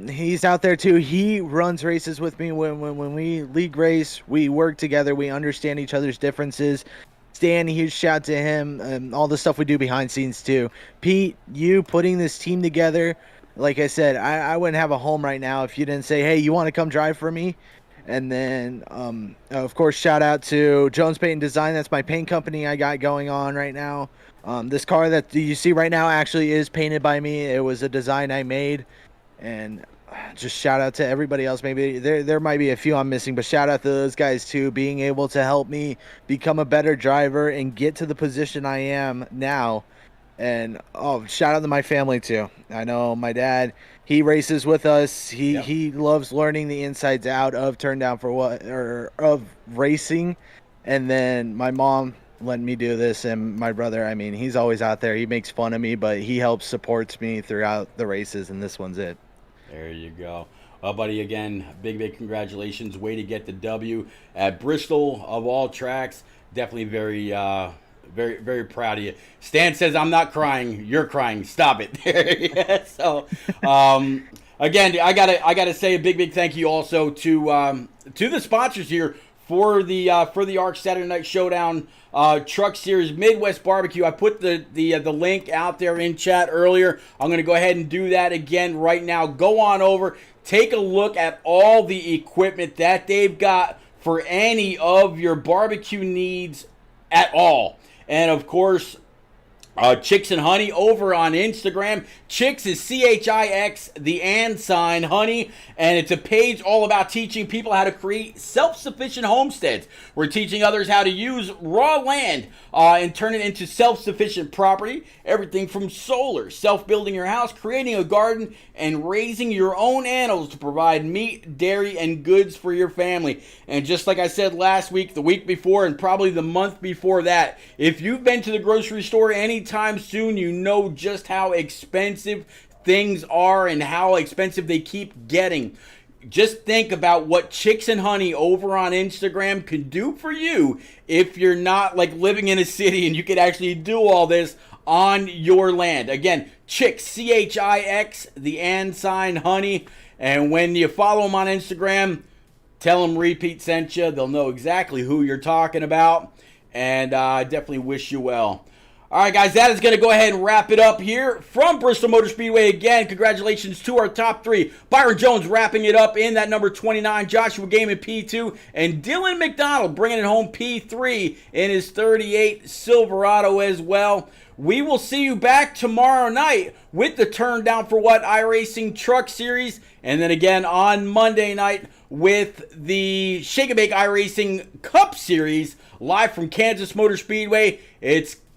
he's out there too. He runs races with me. When we league race, we work together. We understand each other's differences. Stan, huge shout to him, and all the stuff we do behind scenes too. Pete, you putting this team together, like I said, I wouldn't have a home right now if you didn't say, hey, you want to come drive for me? And then, of course, shout out to Jones Paint and Design. That's my paint company I got going on right now. This car that you see right now actually is painted by me. It was a design I made. And just shout out to everybody else. Maybe there might be a few I'm missing, but shout out to those guys too, being able to help me become a better driver and get to the position I am now. And shout out to my family too. I know my dad, he races with us. He loves learning the insides out of turn down for what, or of racing. And then my mom letting me do this, and my brother, I mean, he's always out there. He makes fun of me, but he helps supports me throughout the races, and this one's it. There you go. Buddy, again, big congratulations. Way to get the W at Bristol of all tracks. Definitely very proud of you. Stan says, I'm not crying. You're crying. Stop it. Yeah, so, again, I gotta say a big thank you also to the sponsors here for the ARCS Saturday Night Showdown Truck Series Midwest Barbecue. I put the link out there in chat earlier. I'm going to go ahead and do that again right now. Go on over. Take a look at all the equipment that they've got for any of your barbecue needs at all. And, of course, Chicks and Honey over on Instagram. Chicks is CHIX, the and sign, Honey. And it's a page all about teaching people how to create self-sufficient homesteads. We're teaching others how to use raw land and turn it into self-sufficient property. Everything from solar, self-building your house, creating a garden, and raising your own animals to provide meat, dairy, and goods for your family. And just like I said last week, the week before, and probably the month before that, if you've been to the grocery store anytime soon, you know just how expensive things are and how expensive they keep getting. Just think about what Chicks and Honey over on Instagram can do for you if you're not like living in a city and you could actually do all this on your land. Again, Chicks, CHIX, the and sign, Honey. And when you follow them on Instagram, tell them Repeat sent you. They'll know exactly who you're talking about. And I definitely wish you well. All right, guys, that is going to go ahead and wrap it up here from Bristol Motor Speedway. Again, congratulations to our top three. Byron Jones wrapping it up in that number 29, Joshua Game in P2, and Dylan McDonald bringing it home P3 in his 38 Silverado as well. We will see you back tomorrow night with the Turn Down for What iRacing Truck Series, and then again on Monday night with the Shake and Bake iRacing Cup Series live from Kansas Motor Speedway.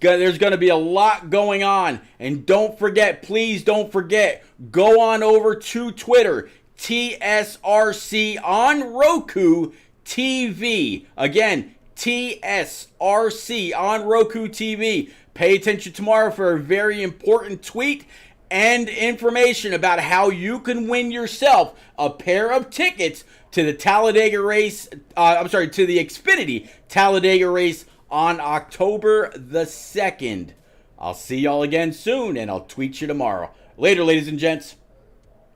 There's going to be a lot going on. And don't forget, please don't forget, go on over to Twitter, TSRC on Roku TV. Again, TSRC on Roku TV. Pay attention tomorrow for a very important tweet and information about how you can win yourself a pair of tickets to the Talladega race, to the Xfinity Talladega race on October the 2nd. I'll see y'all again soon, and I'll tweet you tomorrow. Later, ladies and gents.